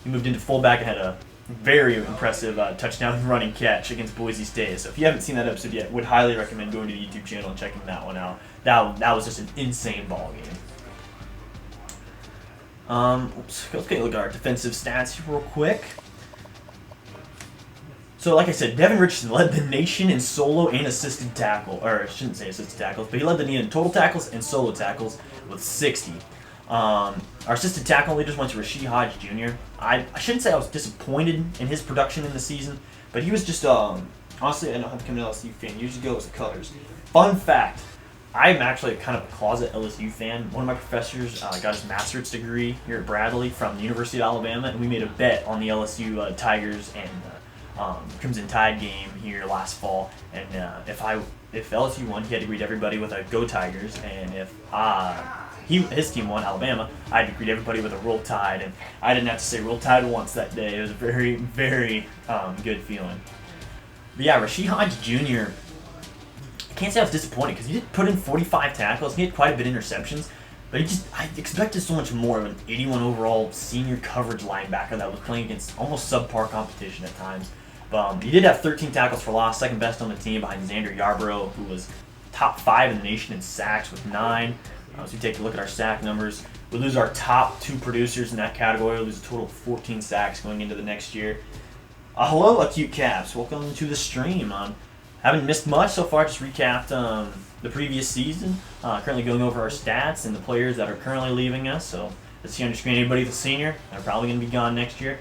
He moved into fullback and had a very impressive touchdown running catch against Boise State. So if you haven't seen that episode yet, would highly recommend going to the YouTube channel and checking that one out. That was just an insane ball game. Let's take a look at our defensive stats here real quick. So like I said, Devin Richardson led the nation in solo and assisted tackle, or I shouldn't say assisted tackles, but he led the nation in total tackles and solo tackles with 60. Our assisted tackle leaders went to Rasheed Hodge Jr. I shouldn't say I was disappointed in his production in the season, but he was just, honestly, I don't have to become an LSU fan. Years ago, it was the colors. Fun fact, I'm actually kind of a closet LSU fan. One of my professors got his master's degree here at Bradley from the University of Alabama, and we made a bet on the LSU Tigers and Crimson Tide game here last fall. And if LSU won, he had to greet everybody with a "Go Tigers," and if his team won, Alabama, I had to greet everybody with a Roll Tide, and I didn't have to say Roll Tide once that day. It was a very, very good feeling. But yeah, Rasheed Hodge Jr., I can't say I was disappointed because he did put in 45 tackles. He had quite a bit of interceptions, but I expected so much more of an 81 overall senior coverage linebacker that was playing against almost subpar competition at times. But he did have 13 tackles for loss, second best on the team behind Xander Yarborough, who was top 5 in the nation in sacks with 9. So we take a look at our sack numbers. We lose our top 2 producers in that category. We lose a total of 14 sacks going into the next year. Hello, Acute Caps. Welcome to the stream. Haven't missed much so far. Just recapped the previous season. Currently going over our stats and the players that are currently leaving us. So let's see on your screen anybody that's a senior. They're probably going to be gone next year.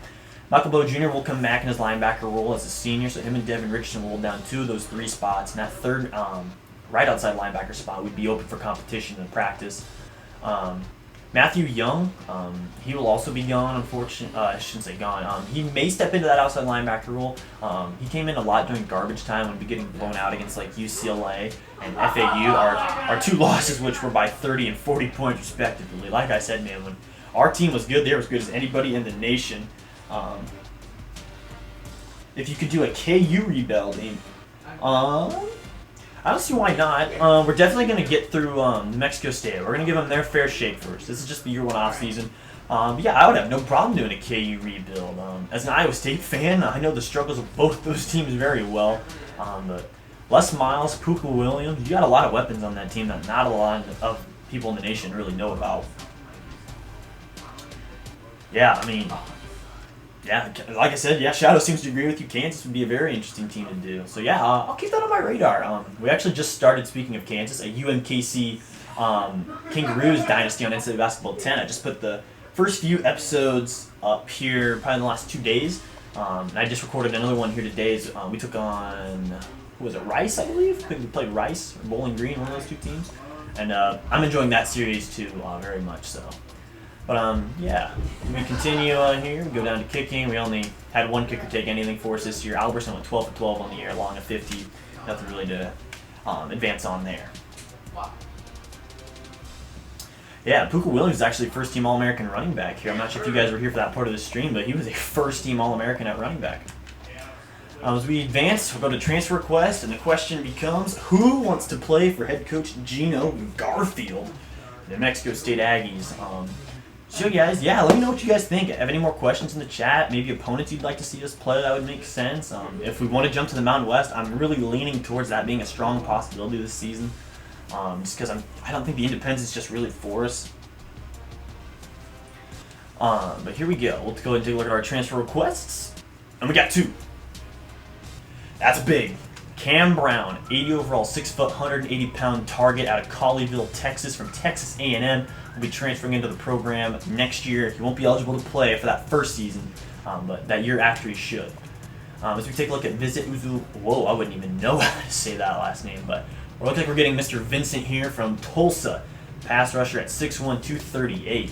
Michael Bowe Jr. will come back in his linebacker role as a senior. So him and Devin Richardson will hold down 2 of those 3 spots. And that third right outside linebacker spot would be open for competition in practice. Matthew Young, he will also be gone, unfortunately. I shouldn't say gone. He may step into that outside linebacker role. He came in a lot during garbage time when we'd be getting blown out against like UCLA and FAU, our 2 losses, which were by 30 and 40 points respectively. Like I said, man, when our team was good, they were as good as anybody in the nation. If you could do a KU rebuilding, I don't see why not. We're definitely going to get through New Mexico State. We're going to give them their fair shake first. This is just the year 1 off season. But yeah, I would have no problem doing a KU rebuild. As an Iowa State fan, I know the struggles of both those teams very well. But Les Miles, Puka Williams, you got a lot of weapons on that team that not a lot of people in the nation really know about. Yeah, I mean, yeah, like I said, yeah, Shadow seems to agree with you. Kansas would be a very interesting team to do. So yeah, I'll keep that on my radar. We actually just started, speaking of Kansas, a UMKC Kangaroos dynasty on NCAA Basketball 10. I just put the first few episodes up here probably in the last 2 days. And I just recorded another one here today. We took on, who was it, Rice, I believe? I think we played Rice or Bowling Green, one of those 2 teams. And I'm enjoying that series too, very much so. But yeah, we continue on here. We go down to kicking. We only had 1 kicker take anything for us this year. Albertson went 12 for 12 on the year, along a 50. Nothing really to advance on there. Yeah, Puka Williams is actually first-team All-American running back here. I'm not sure if you guys were here for that part of the stream, but he was a first-team All-American at running back. As we advance, we'll go to transfer request, and the question becomes, who wants to play for head coach Gino Garfield, the New Mexico State Aggies? So guys, yeah, let me know what you guys think. Have any more questions in the chat? Maybe opponents you'd like to see us play that would make sense. If we want to jump to the Mountain West, I'm really leaning towards that being a strong possibility this season. Just because I don't think the independence is just really for us. But here we go. We'll go ahead and take a look at our transfer requests. And we got 2. That's big. Cam Brown, 80 overall, 6 foot, 180-pound target out of Colleyville, Texas, from Texas A&M. Will be transferring into the program next year. He won't be eligible to play for that first season, but that year after he should. As we take a look at Visit Uzu, whoa, I wouldn't even know how to say that last name, but it looks like we're getting Mr. Vincent here from Tulsa. Pass rusher at 6'1", 238.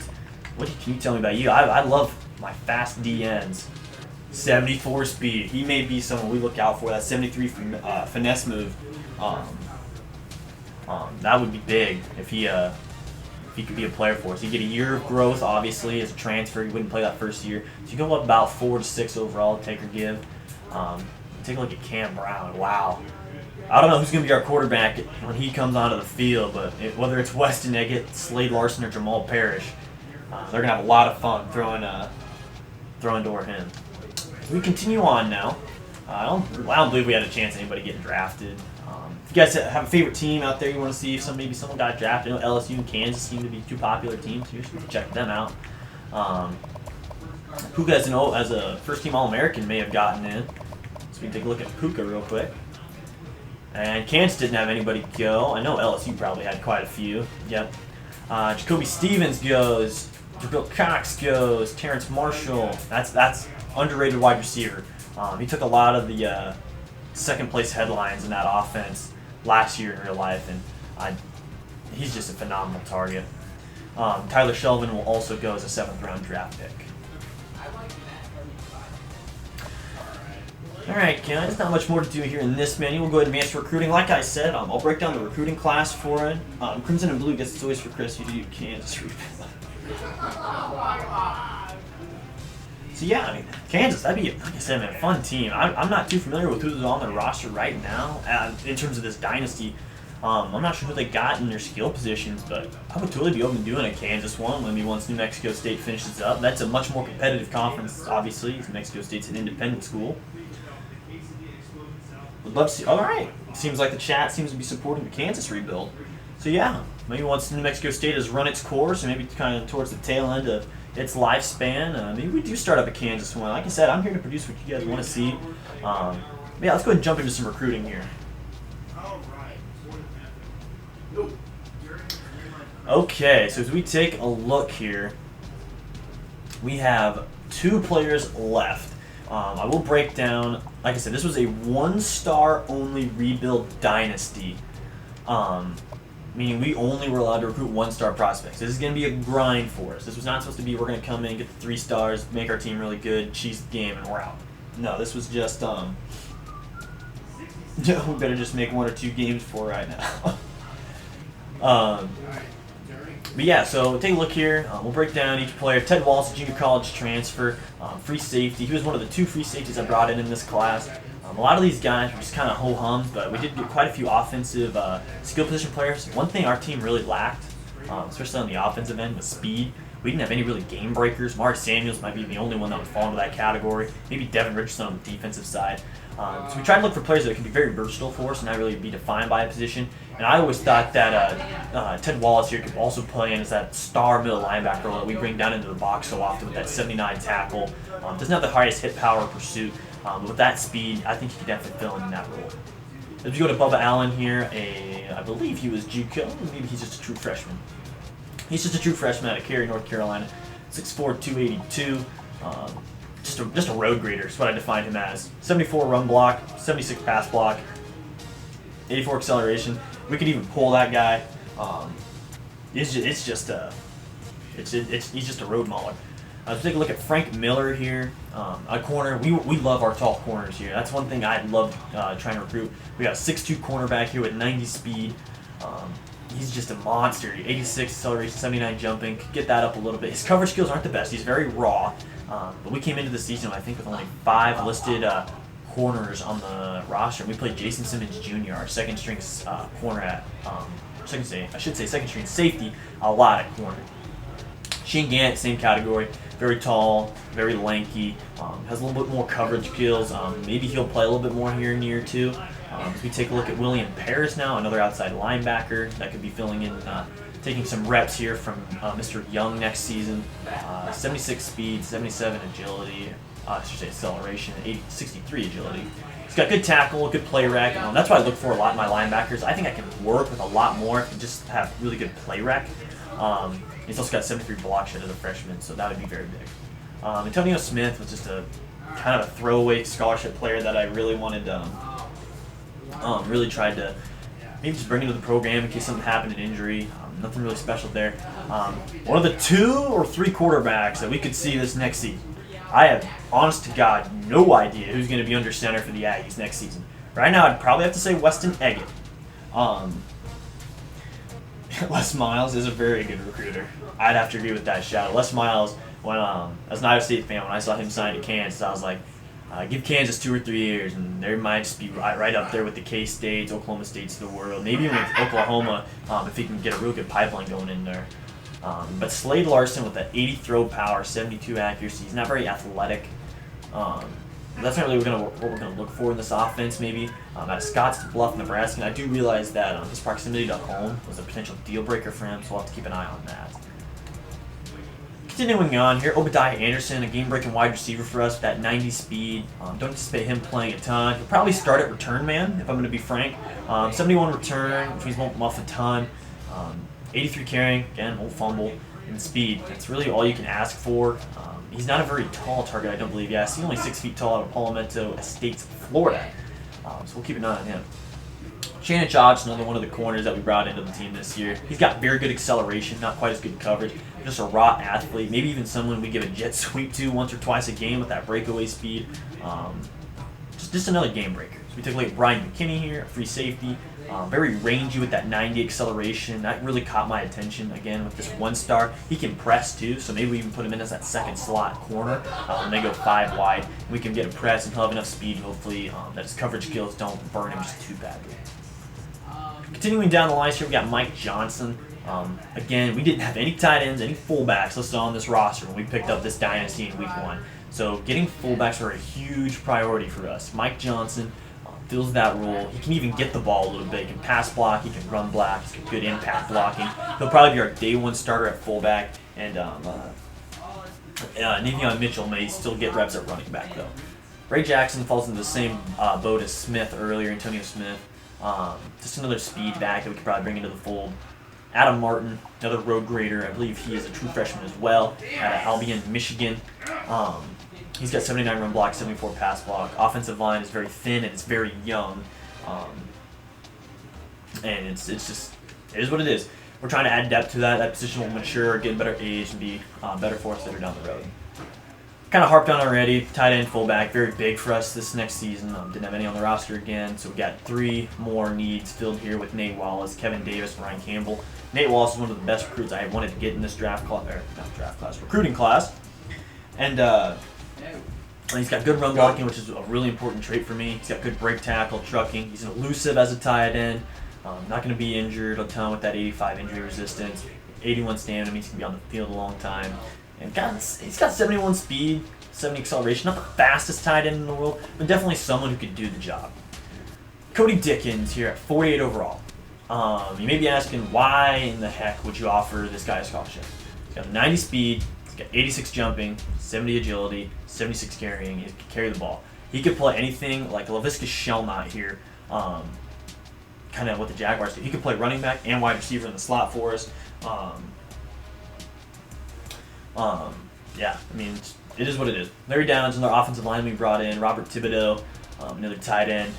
What can you tell me about you? I love my fast DNs. 74 speed. He may be someone we look out for. That 73 finesse move. That would be big if he could be a player for us. He'd get a year of growth, obviously, as a transfer. He wouldn't play that first year. So you go up about 4 to 6 overall, take or give. Take a look at Cam Brown. Wow. I don't know who's going to be our quarterback when he comes onto the field, but whether it's Weston Eggett, Slade Larson, or Jamal Parrish, they're going to have a lot of fun throwing toward him. We continue on now. I don't believe we had a chance of anybody getting drafted. If you guys have a favorite team out there you want to see if maybe someone got drafted, I know LSU and Kansas seem to be 2 popular teams here, so we can check them out. Puka, as a first-team All-American, may have gotten in. So we can take a look at Puka real quick. And Kansas didn't have anybody go. I know LSU probably had quite a few. Yep. Jacoby Stevens goes. Jabril Cox goes. Terrence Marshall. That's underrated wide receiver. He took a lot of the second-place headlines in that offense last year in real life, and he's just a phenomenal target. Tyler Shelvin will also go as a 7th-round draft pick. Alright, guys, not much more to do here in this menu. We'll go ahead and advance to recruiting. Like I said, I'll break down the recruiting class for it. Crimson and Blue gets its toys for Chris. You do Kansas rebuild. So yeah, I mean, Kansas, that'd be, like I said, man, a fun team. I'm not too familiar with who's on their roster right now in terms of this dynasty. I'm not sure who they got in their skill positions, but I would totally be open to doing a Kansas one maybe once New Mexico State finishes up. That's a much more competitive conference, obviously. New Mexico State's an independent school. Would love to see. All right, seems like the chat seems to be supporting the Kansas rebuild. So yeah, maybe once New Mexico State has run its course, and maybe kind of towards the tail end of its lifespan, maybe we do start up a Kansas one. Like I said, I'm here to produce what you guys want to see. Yeah, let's go ahead and jump into some recruiting here. Okay, so as we take a look here, we have 2 players left. I will break down, like I said, this was a 1-star only rebuild dynasty. Meaning we only were allowed to recruit 1-star prospects. This is going to be a grind for us. This was not supposed to be we're going to come in, get the 3 stars, make our team really good, cheese the game, and we're out. No, this was just, we better just make 1 or 2 games for right now. But yeah, so take a look here. We'll break down each player. Ted Wallace, junior college transfer, free safety. He was one of the 2 free safeties I brought in this class. A lot of these guys were just kind of ho-hums, but we did get quite a few offensive skill position players. One thing our team really lacked, especially on the offensive end, was speed. We didn't have any really game breakers. Amari Samuels might be the only one that would fall into that category. Maybe Devin Richardson on the defensive side. So we tried to look for players that can be very versatile for us and not really be defined by a position. And I always thought that Ted Wallace here could also play in as that star middle linebacker role that we bring down into the box so often with that 79 tackle. Doesn't have the highest hit power pursuit, but with that speed, I think he could definitely fill in that role. As we go to Bubba Allen here, I believe he was JUCO, maybe he's just a true freshman. He's just a true freshman out of Cary, North Carolina, 6'4", 282. Just a road grader is what I defined him as. 74 run block, 76 pass block, 84 acceleration. We could even pull that guy. He's just a road mauler. Let's take a look at Frank Miller here, a corner. We love our tall corners here. That's one thing I love trying to recruit. We got a 6'2" cornerback here with 90 speed. He's just a monster. 86 acceleration, 79 jumping. Could get that up a little bit. His coverage skills aren't the best. He's very raw. But we came into the season, I think, with only 5 listed corners on the roster. We played Jason Simmons Jr., our second-string corner at second-string safety, a lot at corner. Shane Gant, same category. Very tall, very lanky. Has a little bit more coverage skills. Maybe he'll play a little bit more here in year 2. As we take a look at William Paris now, another outside linebacker that could be filling in, taking some reps here from Mr. Young next season. 76 speed, 77 agility, acceleration, 63 agility. He's got good tackle, good play rec. That's what I look for a lot in my linebackers. I think I can work with a lot more if I just have really good play rec. He's also got 73 block shed as a freshman, so that would be very big. Antonio Smith was just a kind of a throwaway scholarship player that I really wanted, really tried to maybe just bring into the program in case something happened, an injury. Nothing really special there. One of the 2 or 3 quarterbacks that we could see this next season. I have, honest to God, no idea who's going to be under center for the Aggies next season. Right now, I'd probably have to say Weston Eggett. Les Miles is a very good recruiter. I'd have to agree with that shout. Les Miles, when as an Iowa State fan, when I saw him sign to Kansas, I was like, give Kansas 2 or 3 years, and they might just be right up there with the K-States, Oklahoma States of the world, maybe even with Oklahoma if he can get a real good pipeline going in there. But Slade Larson with that 80 throw power, 72 accuracy, he's not very athletic. That's not really what we're going to look for in this offense, maybe. Out of Scottsbluff, Nebraska, and I do realize that his proximity to home was a potential deal breaker for him, so we'll have to keep an eye on that. Continuing on here, Obadiah Anderson, a game-breaking wide receiver for us with that 90 speed. Don't anticipate him playing a ton. He'll probably start at return man, if I'm going to be frank. 71 return, which means won't muff a ton. 83 carrying, again, won't fumble, and speed. That's really all you can ask for. He's not a very tall target, I don't believe. Yeah, he's only 6 feet tall out of Palmetto Estates, Florida. So we'll keep an eye on him. Shayna Jobs, another one of the corners that we brought into the team this year. He's got very good acceleration, not quite as good coverage. Just a raw athlete, maybe even someone we give a jet sweep to once or twice a game with that breakaway speed. just another game breaker. So we took like Brian McKinney here, a free safety. Very rangy with that 90 acceleration. That really caught my attention again with this 1-star. He can press too, so maybe we even put him in as that second slot corner when they go 5 wide. We can get a press and he'll have enough speed, hopefully, that his coverage skills don't burn him just too badly. Continuing down the lines here, we got Mike Johnson. Again, we didn't have any tight ends, any fullbacks listed on this roster when we picked up this dynasty in week 1. So getting fullbacks are a huge priority for us. Mike Johnson fills that role. He can even get the ball a little bit. He can pass block. He can run block. He's got good impact blocking. He'll probably be our day 1 starter at fullback. And Navion Mitchell may still get reps at running back, though. Ray Jackson falls into the same boat as Smith earlier, Antonio Smith. Just another speed back that we could probably bring into the fold. Adam Martin, another road grader. I believe he is a true freshman as well out of Albion, Michigan. He's got 79 run block, 74 pass block. Offensive line is very thin and it's very young. And it's just, it is what it is. We're trying to add depth to that. That position will mature, get better age, and be better for us later down the road. Kind of harped on already. Tight end, fullback, very big for us this next season. Didn't have any on the roster again, so we got 3 more needs filled here with Nate Wallace, Kevin Davis, and Ryan Campbell. Nate Wallace is one of the best recruits I wanted to get in this recruiting class. And he's got good run blocking, which is a really important trait for me. He's got good break tackle, trucking. He's elusive as a tight end. Not going to be injured a ton with that 85 injury resistance. 81 stamina means he can be on the field a long time. And he's got 71 speed, 70 acceleration. Not the fastest tight end in the world, but definitely someone who could do the job. Cody Dickens here at 48 overall. You may be asking, why in the heck would you offer this guy a scholarship? He's got 90 speed, he's got 86 jumping, 70 agility, 76 carrying. He can carry the ball. He could play anything like Laviska Shellnut here, kind of what the Jaguars do. He could play running back and wide receiver in the slot for us. Yeah, I mean, it is what it is. Larry Downs, another offensive lineman we brought in. Robert Thibodeau, another tight end.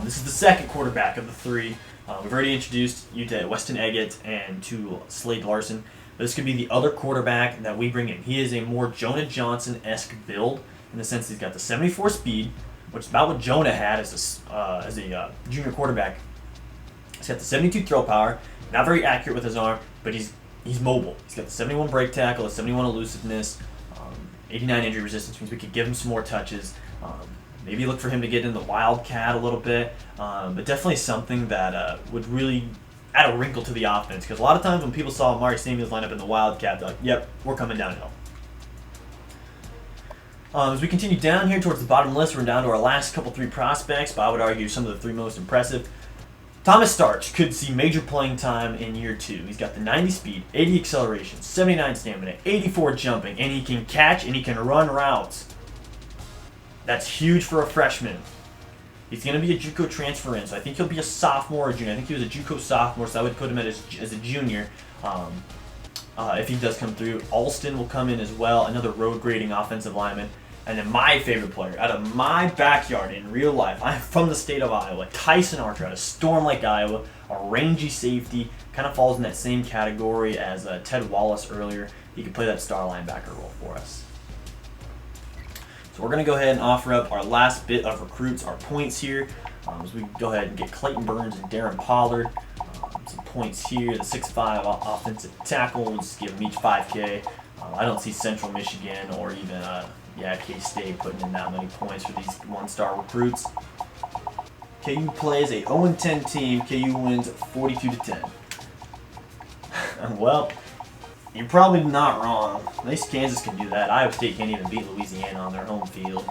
This is the second quarterback of the 3. We've already introduced you to Weston Eggett and to Slade Larson. But this could be the other quarterback that we bring in. He is a more Jonah Johnson-esque build in the sense he's got the 74 speed, which is about what Jonah had as a junior quarterback. He's got the 72 throw power, not very accurate with his arm, but he's mobile. He's got the 71 break tackle, the 71 elusiveness, 89 injury resistance means we could give him some more touches. Maybe look for him to get in the Wildcat a little bit, but definitely something that would really add a wrinkle to the offense. Because a lot of times when people saw Amari Samuels line up in the Wildcat, they're like, yep, we're coming downhill. As we continue down here towards the bottom of the list, we're down to our last couple 3 prospects, but I would argue some of the 3 most impressive. Thomas Starch could see major playing time in year 2. He's got the 90 speed, 80 acceleration, 79 stamina, 84 jumping, and he can catch and he can run routes. That's huge for a freshman. He's going to be a JUCO transfer in, so I think he'll be a sophomore or junior. I think he was a JUCO sophomore, so I would put him as a junior if he does come through. Alston will come in as well, another road grading offensive lineman. And then my favorite player, out of my backyard in real life, I'm from the state of Iowa, Tyson Archer out of Storm Lake, Iowa, a rangy safety, kind of falls in that same category as Ted Wallace earlier. He could play that star linebacker role for us. So we're going to go ahead and offer up our last bit of recruits, our points here. As we go ahead and get Clayton Burns and Darren Pollard. Some points here, the 6'5" offensive tackle, we'll just give them each 5K. I don't see Central Michigan or even K-State putting in that many points for these 1-star recruits. KU plays a 0-10 team. KU wins 42-10. Well, you're probably not wrong. At least Kansas can do that. Iowa State can't even beat Louisiana on their home field.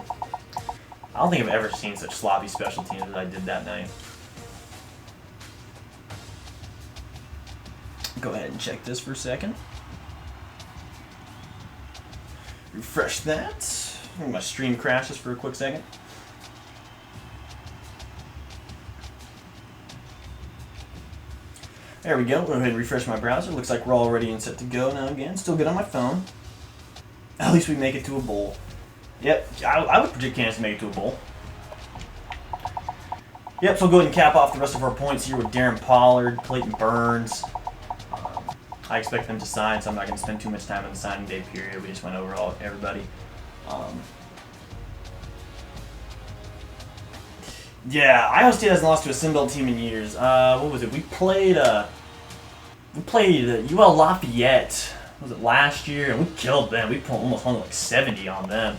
I don't think I've ever seen such sloppy special teams as I did that night. Go ahead and check this for a second. Refresh that. My stream crashes for a quick second. There we go. Go ahead and refresh my browser. Looks like we're all ready and set to go now again. Still good on my phone. At least we make it to a bowl. Yep, I would predict Kansas to make it to a bowl. Yep, so we'll go ahead and cap off the rest of our points here with Darren Pollard, Clayton Burns. I expect them to sign, so I'm not going to spend too much time on the signing day period. We just went over everybody. Yeah, Iowa State hasn't lost to a Sun Belt team in years. What was it? We played UL Lafayette. Was it last year? And we killed them. We almost hung like 70 on them.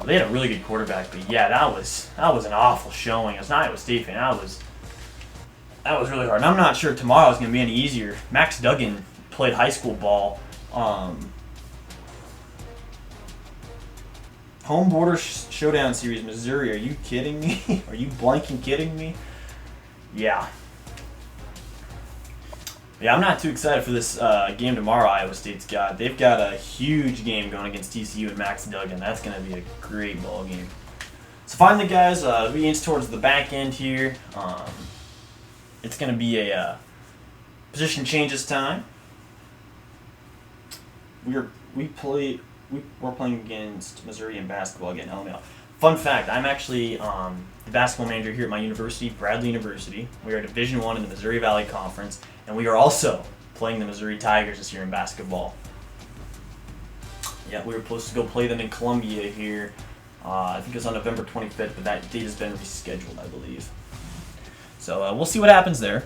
They had a really good quarterback, but yeah, that was an awful showing. As an Iowa State fan, that was really hard. And I'm not sure tomorrow is going to be any easier. Max Duggan played high school ball. Home border showdown series, Missouri. Are you kidding me? Are you blanking kidding me? Yeah. Yeah, I'm not too excited for this game tomorrow Iowa State's got. They've got a huge game going against TCU and Max Duggan. That's going to be a great ball game. So finally, guys, we inch towards the back end here. It's going to be a position changes time. We're playing against Missouri in basketball again. LML. Fun fact: I'm actually the basketball manager here at my university, Bradley University. We are Division I in the Missouri Valley Conference, and we are also playing the Lsu Tigers this year in basketball. Yeah, we were supposed to go play them in Columbia here. I think it was on November 25th, but that date has been rescheduled, I believe. So we'll see what happens there.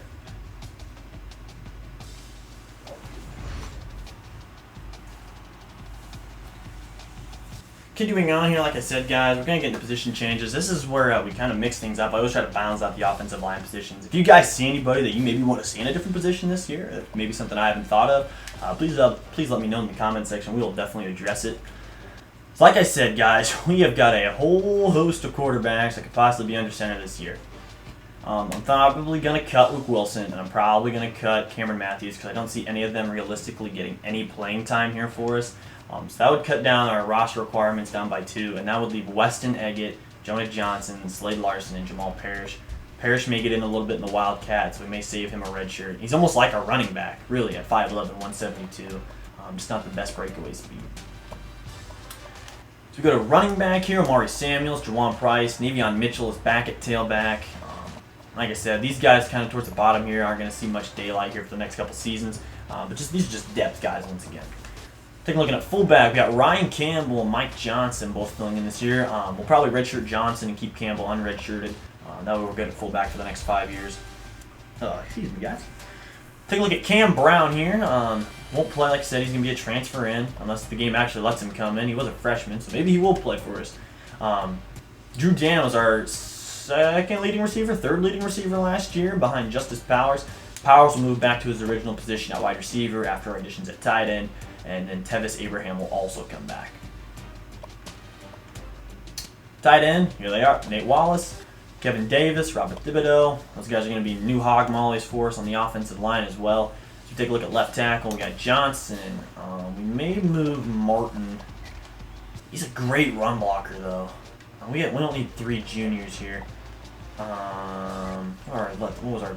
Continuing on here, like I said, guys, we're going to get into position changes. This is where we kind of mix things up. I always try to balance out the offensive line positions. If you guys see anybody that you maybe want to see in a different position this year, maybe something I haven't thought of, please let me know in the comment section. We will definitely address it. So like I said, guys, we have got a whole host of quarterbacks that could possibly be under center this year. I'm probably going to cut Luke Wilson, and I'm probably going to cut Cameron Matthews because I don't see any of them realistically getting any playing time here for us. So that would cut down our roster requirements down by 2, and that would leave Weston Eggett, Jonah Johnson, Slade Larson, and Jamal Parrish. Parrish may get in a little bit in the Wildcats, so we may save him a red shirt. He's almost like a running back, really, at 5'11", 172. Just not the best breakaway speed. So we go to running back here, Amari Samuels, Jawan Price, Navion Mitchell is back at tailback. Like I said, these guys kind of towards the bottom here aren't going to see much daylight here for the next couple seasons, but these are just depth guys once again. Taking a look at fullback, we got Ryan Campbell and Mike Johnson both filling in this year. We'll probably redshirt Johnson and keep Campbell unredshirted. That way we're good at fullback for the next 5 years. Excuse me, guys. Take a look at Cam Brown here. Won't play, like I said, he's going to be a transfer in, unless the game actually lets him come in. He was a freshman, so maybe he will play for us. Drew Dan was our third leading receiver last year, behind Justice Powers. Powers will move back to his original position at wide receiver after our additions at tight end. And then Tevis Abraham will also come back. Tight end, here they are. Nate Wallace, Kevin Davis, Robert Thibodeau. Those guys are going to be new hog mollies for us on the offensive line as well. So we take a look at left tackle. We got Johnson. We may move Martin. He's a great run blocker, though. We don't need 3 juniors here. What was our...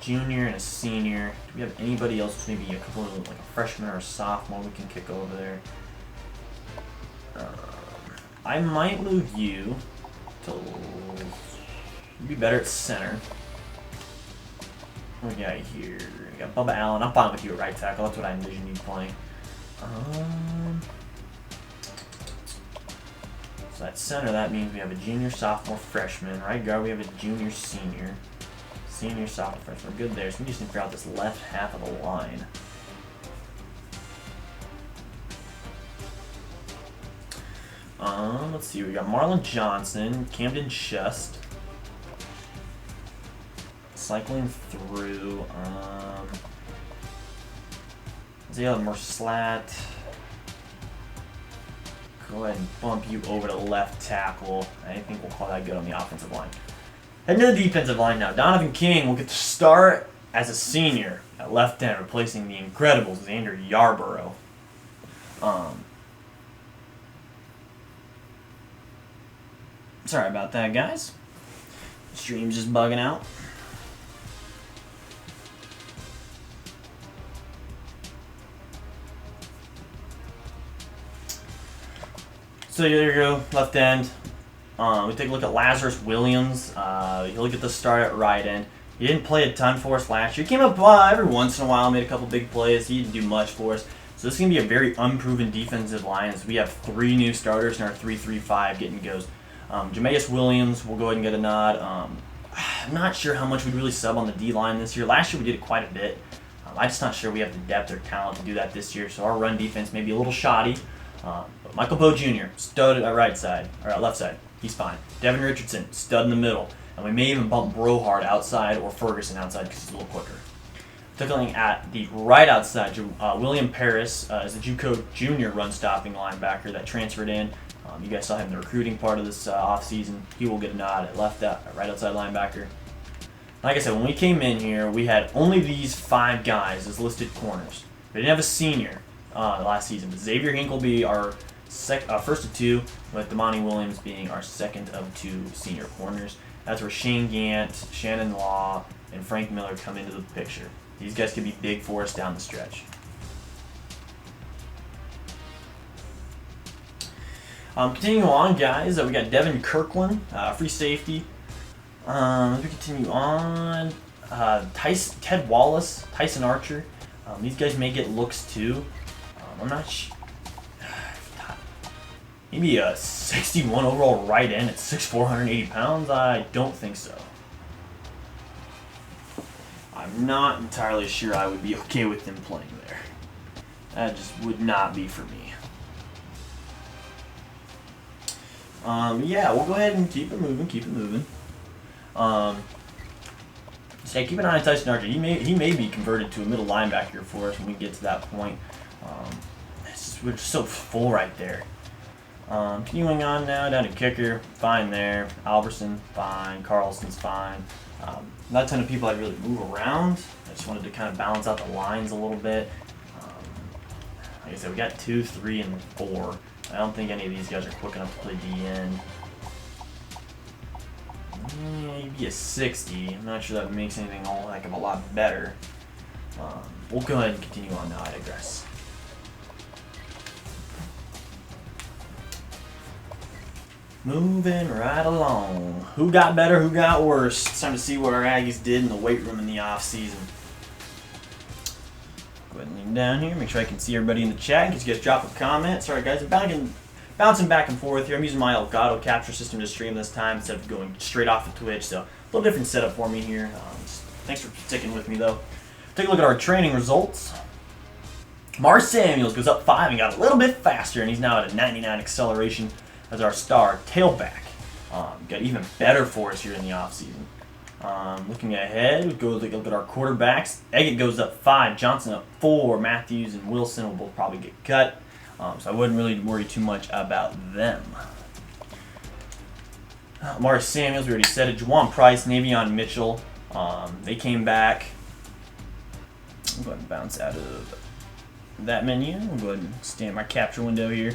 junior and a senior. Do we have anybody else? Maybe a couple of like a freshman or a sophomore we can kick over there. I might move you to. You'd be better at center. What do we got here? We got Bubba Allen. I'm fine with you at right tackle. That's what I envision you playing. So at center, that means we have a junior, sophomore, freshman. Right guard, we have a junior, senior. Senior, sophomore, freshman. We're good there. So we just need to figure out this left half of the line. Let's see. We got Marlon Johnson, Camden Chust. Cycling through. Isaiah Merslat. Go ahead and bump you over to left tackle. I think we'll call that good on the offensive line. Heading to the defensive line now. Donovan King will get to start as a senior at left end, replacing the incredible Xander Yarborough. Sorry about that, guys. The stream's just bugging out. So there you go, left end. We take a look at Lazarus Williams. He'll get the start at right end. He didn't play a ton for us last year. He came up every once in a while, made a couple big plays. He didn't do much for us. So this is going to be a very unproven defensive line as we have 3 new starters in our 3-3-5 getting goes. Jameis Williams will go ahead and get a nod. I'm not sure how much we'd really sub on the D-line this year. Last year we did it quite a bit. I'm just not sure we have the depth or talent to do that this year, so our run defense may be a little shoddy. But Michael Poe Jr., stud at right side, or at left side, he's fine. Devin Richardson, stud in the middle. And we may even bump Brohard outside or Ferguson outside because he's a little quicker. Looking at the right outside, William Paris is a JUCO junior run-stopping linebacker that transferred in. You guys saw him in the recruiting part of this offseason. He will get a nod at right outside linebacker. Like I said, when we came in here, we had only these 5 guys as listed corners. We didn't have a senior last season, but Xavier Hink will be our first of 2, with Damani Williams being our second of 2 senior corners. That's where Shane Gant, Shannon Law, and Frank Miller come into the picture. These guys could be big for us down the stretch. Continuing on, guys, we got Devin Kirkland, free safety. As we continue on, Ted Wallace, Tyson Archer. These guys may get looks too. I'm not sure. Maybe a 61 overall right end at 6'4", 180 pounds? I don't think so. I'm not entirely sure I would be okay with him playing there. That just would not be for me. Yeah, we'll go ahead and keep it moving. So keep an eye on Tyson Archer. He may be converted to a middle linebacker for us when we get to that point. We're just so full right there. Continuing on now, down to kicker, fine there. Alverson, fine. Carlson's fine. Not a ton of people I really move around. I just wanted to kind of balance out the lines a little bit. Like I said, we got 2, 3, and 4. I don't think any of these guys are quick enough to play DN. Maybe a 60. I'm not sure that makes anything a whole heck of a lot better. We'll go ahead and continue on now. I digress. Moving right along. Who got better? Who got worse? It's time to see what our Aggies did in the weight room in the off-season. Go ahead and lean down here. Make sure I can see everybody in the chat in case you guys drop a comment. Sorry, guys. I'm bouncing back and forth here. I'm using my Elgato capture system to stream this time instead of going straight off of Twitch. So a little different setup for me here. Thanks for sticking with me, though. Take a look at our training results. Amari Samuels goes up 5 and got a little bit faster, and he's now at a 99 acceleration as our star tailback. Got even better for us here in the offseason. Looking ahead, we go look at our quarterbacks. Eggett goes up 5, Johnson up 4, Matthews and Wilson will both probably get cut. So I wouldn't really worry too much about them. Amari Samuels, we already said it. Juwan Price, Navion Mitchell, they came back. I'm going to bounce out of that menu. I'll go ahead and stay in my capture window here,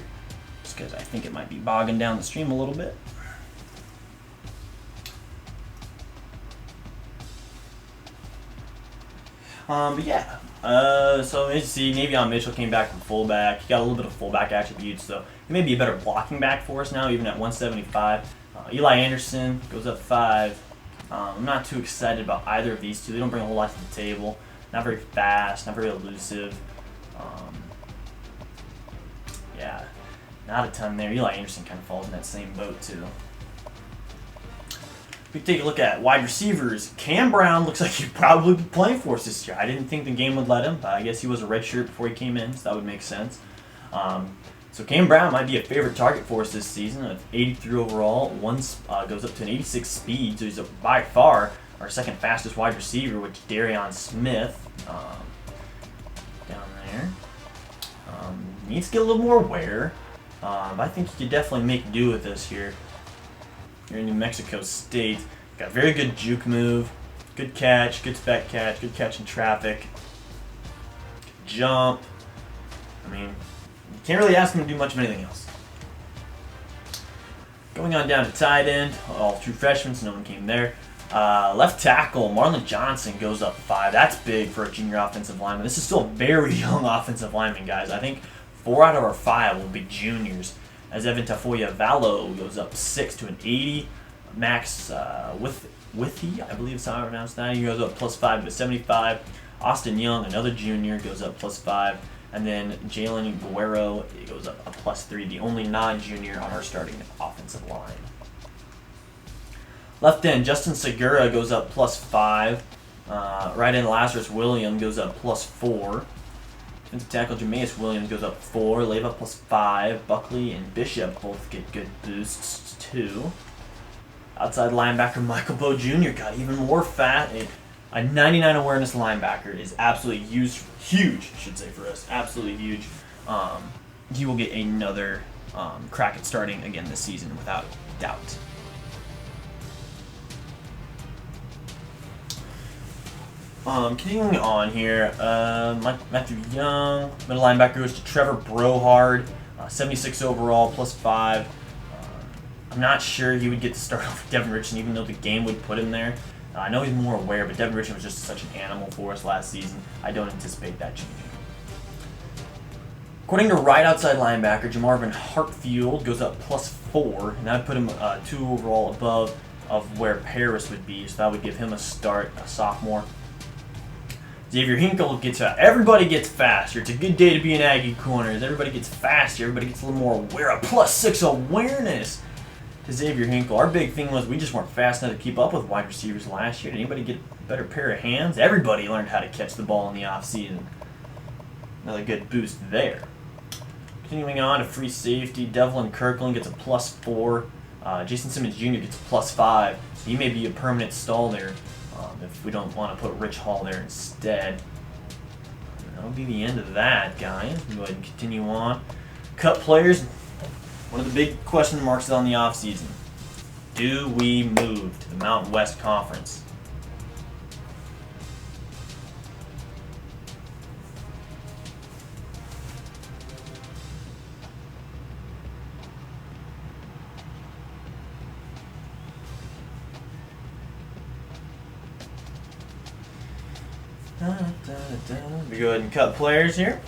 just because I think it might be bogging down the stream a little bit. But yeah, so as you see, Navion Mitchell came back from fullback. He got a little bit of fullback attributes, so he may be a better blocking back for us now, even at 175. Eli Anderson goes up 5. I'm not too excited about either of these two. They don't bring a whole lot to the table. Not very fast, not very elusive. Yeah, not a ton there. Eli Anderson kind of falls in that same boat too. If we take a look at wide receivers, Cam Brown looks like he'd probably be playing for us this year. I didn't think the game would let him, but I guess he was a redshirt before he came in, so that would make sense. So Cam Brown might be a favorite target for us this season. At 83 overall, goes up to an 86 speed, so he's by far our second fastest wide receiver, which Darion Smith down there. Needs to get a little more wear. I think he could definitely make do with this here. Here in New Mexico State. Got a very good juke move, good catch, good spec catch, good catch in traffic, good jump. I mean, you can't really ask him to do much of anything else. Going on down to tight end, all true freshmen, so no one came there. Left tackle, Marlon Johnson goes up 5. That's big for a junior offensive lineman. This is still a very young offensive lineman, guys. I think 4 out of our 5 will be juniors. As Evan Tafoya Vallo goes up 6 to an 80. Max Withy, I believe is how I pronounced that. He goes up +5 to a 75. Austin Young, another junior, goes up +5. And then Jalen Guerrero goes up a +3, the only non-junior on our starting offensive line. Left end, Justin Segura goes up +5. Right end, Lazarus Williams goes up +4. Defensive tackle, Jameis Williams goes up 4. Leva +5. Buckley and Bishop both get good boosts too. Outside linebacker, Michael Bowe Jr. got even more fat. A 99 awareness linebacker is absolutely huge, I should say, for us. Absolutely huge. He will get another crack at starting again this season without doubt. Continuing on here, Matthew Young, middle linebacker goes to Trevor Brohard, 76 overall, +5. I'm not sure he would get to start off with Devin Richardson, even though the game would put him there. I know he's more aware, but Devin Richardson was just such an animal for us last season. I don't anticipate that changing. According to right outside linebacker, Jamarvin Hartfield goes up +4, and that would put him 2 overall above of where Paris would be, so that would give him a start, a sophomore. Xavier Hinkle gets out. Everybody gets faster. It's a good day to be an Aggie corner. Everybody gets faster. Everybody gets a little more aware. A +6 awareness to Xavier Hinkle. Our big thing was we just weren't fast enough to keep up with wide receivers last year. Did anybody get a better pair of hands? Everybody learned how to catch the ball in the offseason. Another good boost there. Continuing on to free safety, Devlin Kirkland gets a +4. Jason Simmons Jr. gets a +5. He may be a permanent stall there if we don't want to put Rich Hall there instead. That'll be the end of that, guys. We'll go ahead and continue on. Cut players. One of the big question marks on the offseason. Do we move to the Mountain West Conference? We go ahead and cut players here.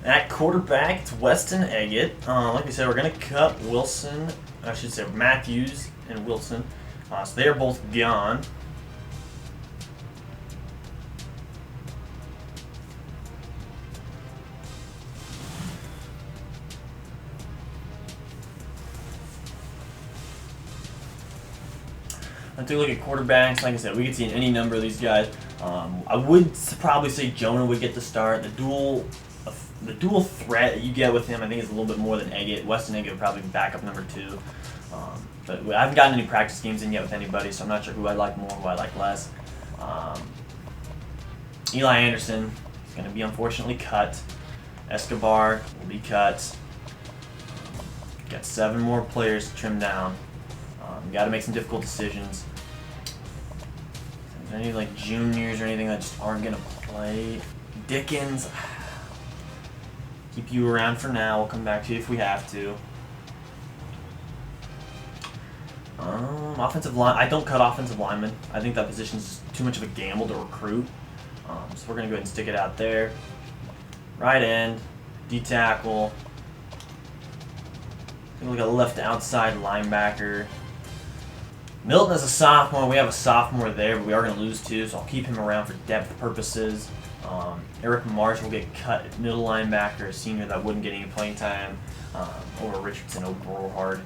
At quarterback, it's Weston Eggett. Like we said, we're going to cut Wilson. I should say Matthews and Wilson. So they are both gone. Let's take a look at quarterbacks. Like I said, we could see any number of these guys. I would probably say Jonah would get the start. The dual threat that you get with him, I think, is a little bit more than Eggett. Weston Eggett would probably be backup number 2. But I haven't gotten any practice games in yet with anybody, so I'm not sure who I like more, who I like less. Eli Anderson is going to be unfortunately cut. Escobar will be cut. Got 7 more players to trim down. Got to make some difficult decisions. Is there any like juniors or anything that just aren't going to play? Dickens. Keep you around for now. We'll come back to you if we have to. Offensive line. I don't cut offensive linemen. I think that position is too much of a gamble to recruit. So we're going to go ahead and stick it out there. Right end. D-tackle. Look at left outside linebacker. Milton is a sophomore. We have a sophomore there, but we are going to lose 2, so I'll keep him around for depth purposes. Eric Marsh will get cut at middle linebacker, a senior that wouldn't get any playing time over Richardson, over Brohard.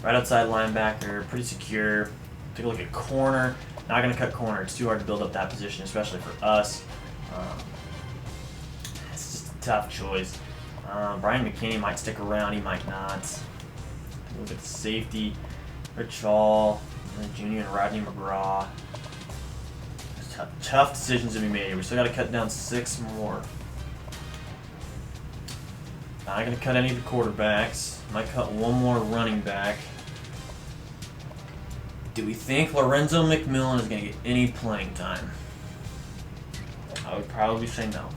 Right outside linebacker, pretty secure. Take a look at corner. Not going to cut corner. It's too hard to build up that position, especially for us. It's just a tough choice. Brian McKinney might stick around. He might not. Take a look at the safety. Rich Hall, Jr. and Rodney McGraw. Tough decisions to be made. We still got to cut down 6 more. Not going to cut any of the quarterbacks. Might cut 1 more running back. Do we think Lorenzo McMillan is going to get any playing time? I would probably say no.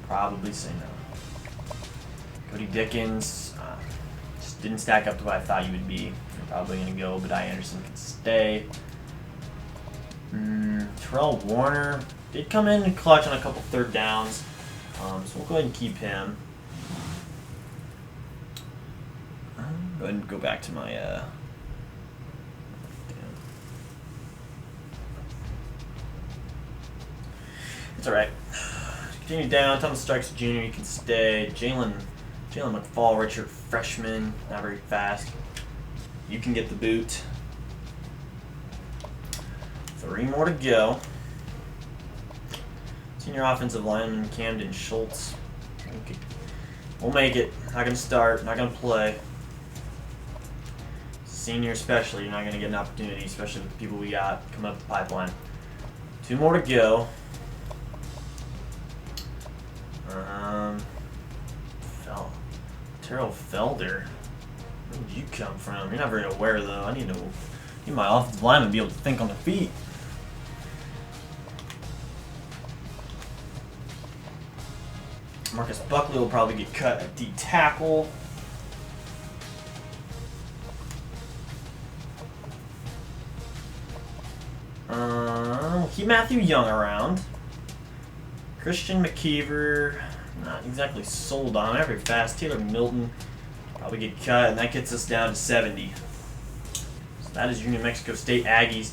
Probably say no. Cody Dickens just didn't stack up to what I thought you would be. You're probably going to go. Obadiah Anderson can stay. Terrell Warner did come in and clutch on a couple 3rd downs. So we'll go ahead and keep him. Go ahead and go back to my it's alright. Continue down. Thomas Starks Jr. You can stay. Jalen Jalen McFall, redshirt freshman, not very fast. You can get the boot. 3 more to go. Senior offensive lineman Camden Schultz. Okay. We'll make it. Not going to start, not going to play. Senior especially, you're not going to get an opportunity, especially with the people we got coming up the pipeline. 2 more to go. Terrell Felder. Where did you come from? You're not very aware, though. I need my offensive lineman to be able to think on their feet. Marcus Buckley will probably get cut at D tackle. Keep Matthew Young around. Christian McKeever, not exactly sold on. Not very fast. Taylor Milton probably get cut, and that gets us down to 70. So that is your New Mexico State Aggies.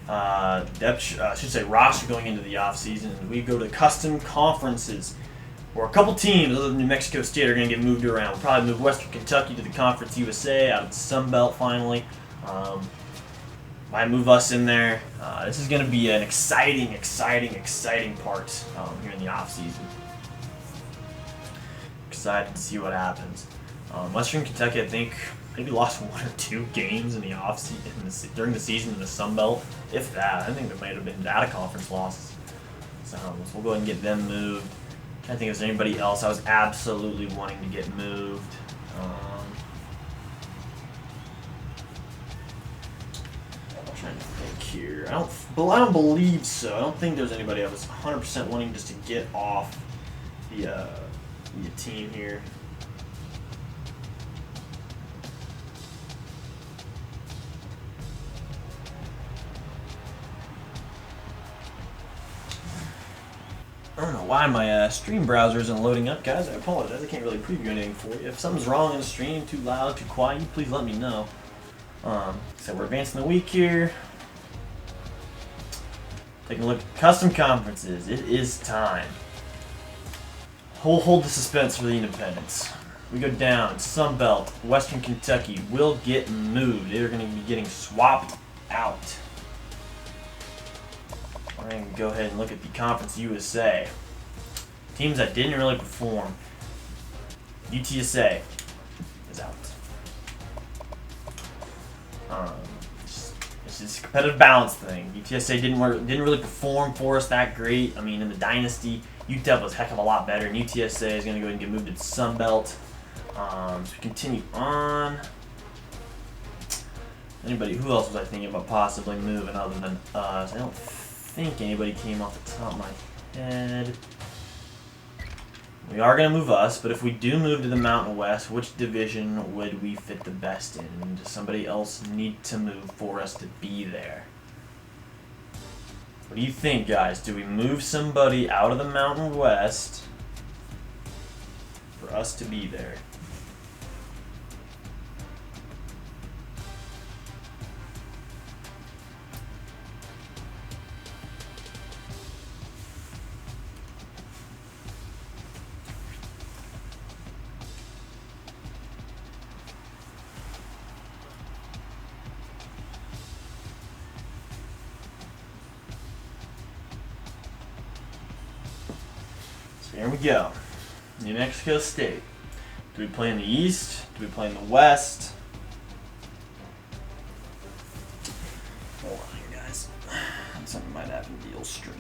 Roster going into the offseason. We go to custom conferences, where a couple teams other than New Mexico State are going to get moved around. We'll probably move Western Kentucky to the Conference USA out of the Sun Belt finally. Might move us in there. This is going to be an exciting part here in the offseason. Excited to see what happens. Western Kentucky, I think, maybe lost 1 or 2 games in the offseason during the season in the Sun Belt, if that. I think there might have been out-of-conference losses. So we'll go ahead and get them moved. I think if there's anybody else I was absolutely wanting to get moved. Trying to think here. I don't believe so. I don't think there's anybody I was 100% wanting just to get off the team here. I don't know why my stream browser isn't loading up, guys. I apologize. I can't really preview anything for you. If something's wrong in the stream, too loud, too quiet, please let me know. So we're advancing the week here. Taking a look at custom conferences. It is time. Hold the suspense for the independents. We go down. Sun Belt, Western Kentucky will get moved. They're going to be getting swapped out. We're going to go ahead and look at the Conference USA. Teams that didn't really perform. UTSA is out. It's just a competitive balance thing. UTSA didn't really perform for us that great. I mean, in the dynasty, UTEP was a heck of a lot better, and UTSA is going to go ahead and get moved to the Sun Belt. So we continue on. Who else was I thinking about possibly moving other than us? I don't think anybody came off the top of my head. We are going to move us, but if we do move to the Mountain West, which division would we fit the best in? Does somebody else need to move for us to be there? What do you think, guys? Do we move somebody out of the Mountain West for us to be there? Here we go. New Mexico State. Do we play in the East? Do we play in the West? Hold on here, guys. Something might happen to the old stream.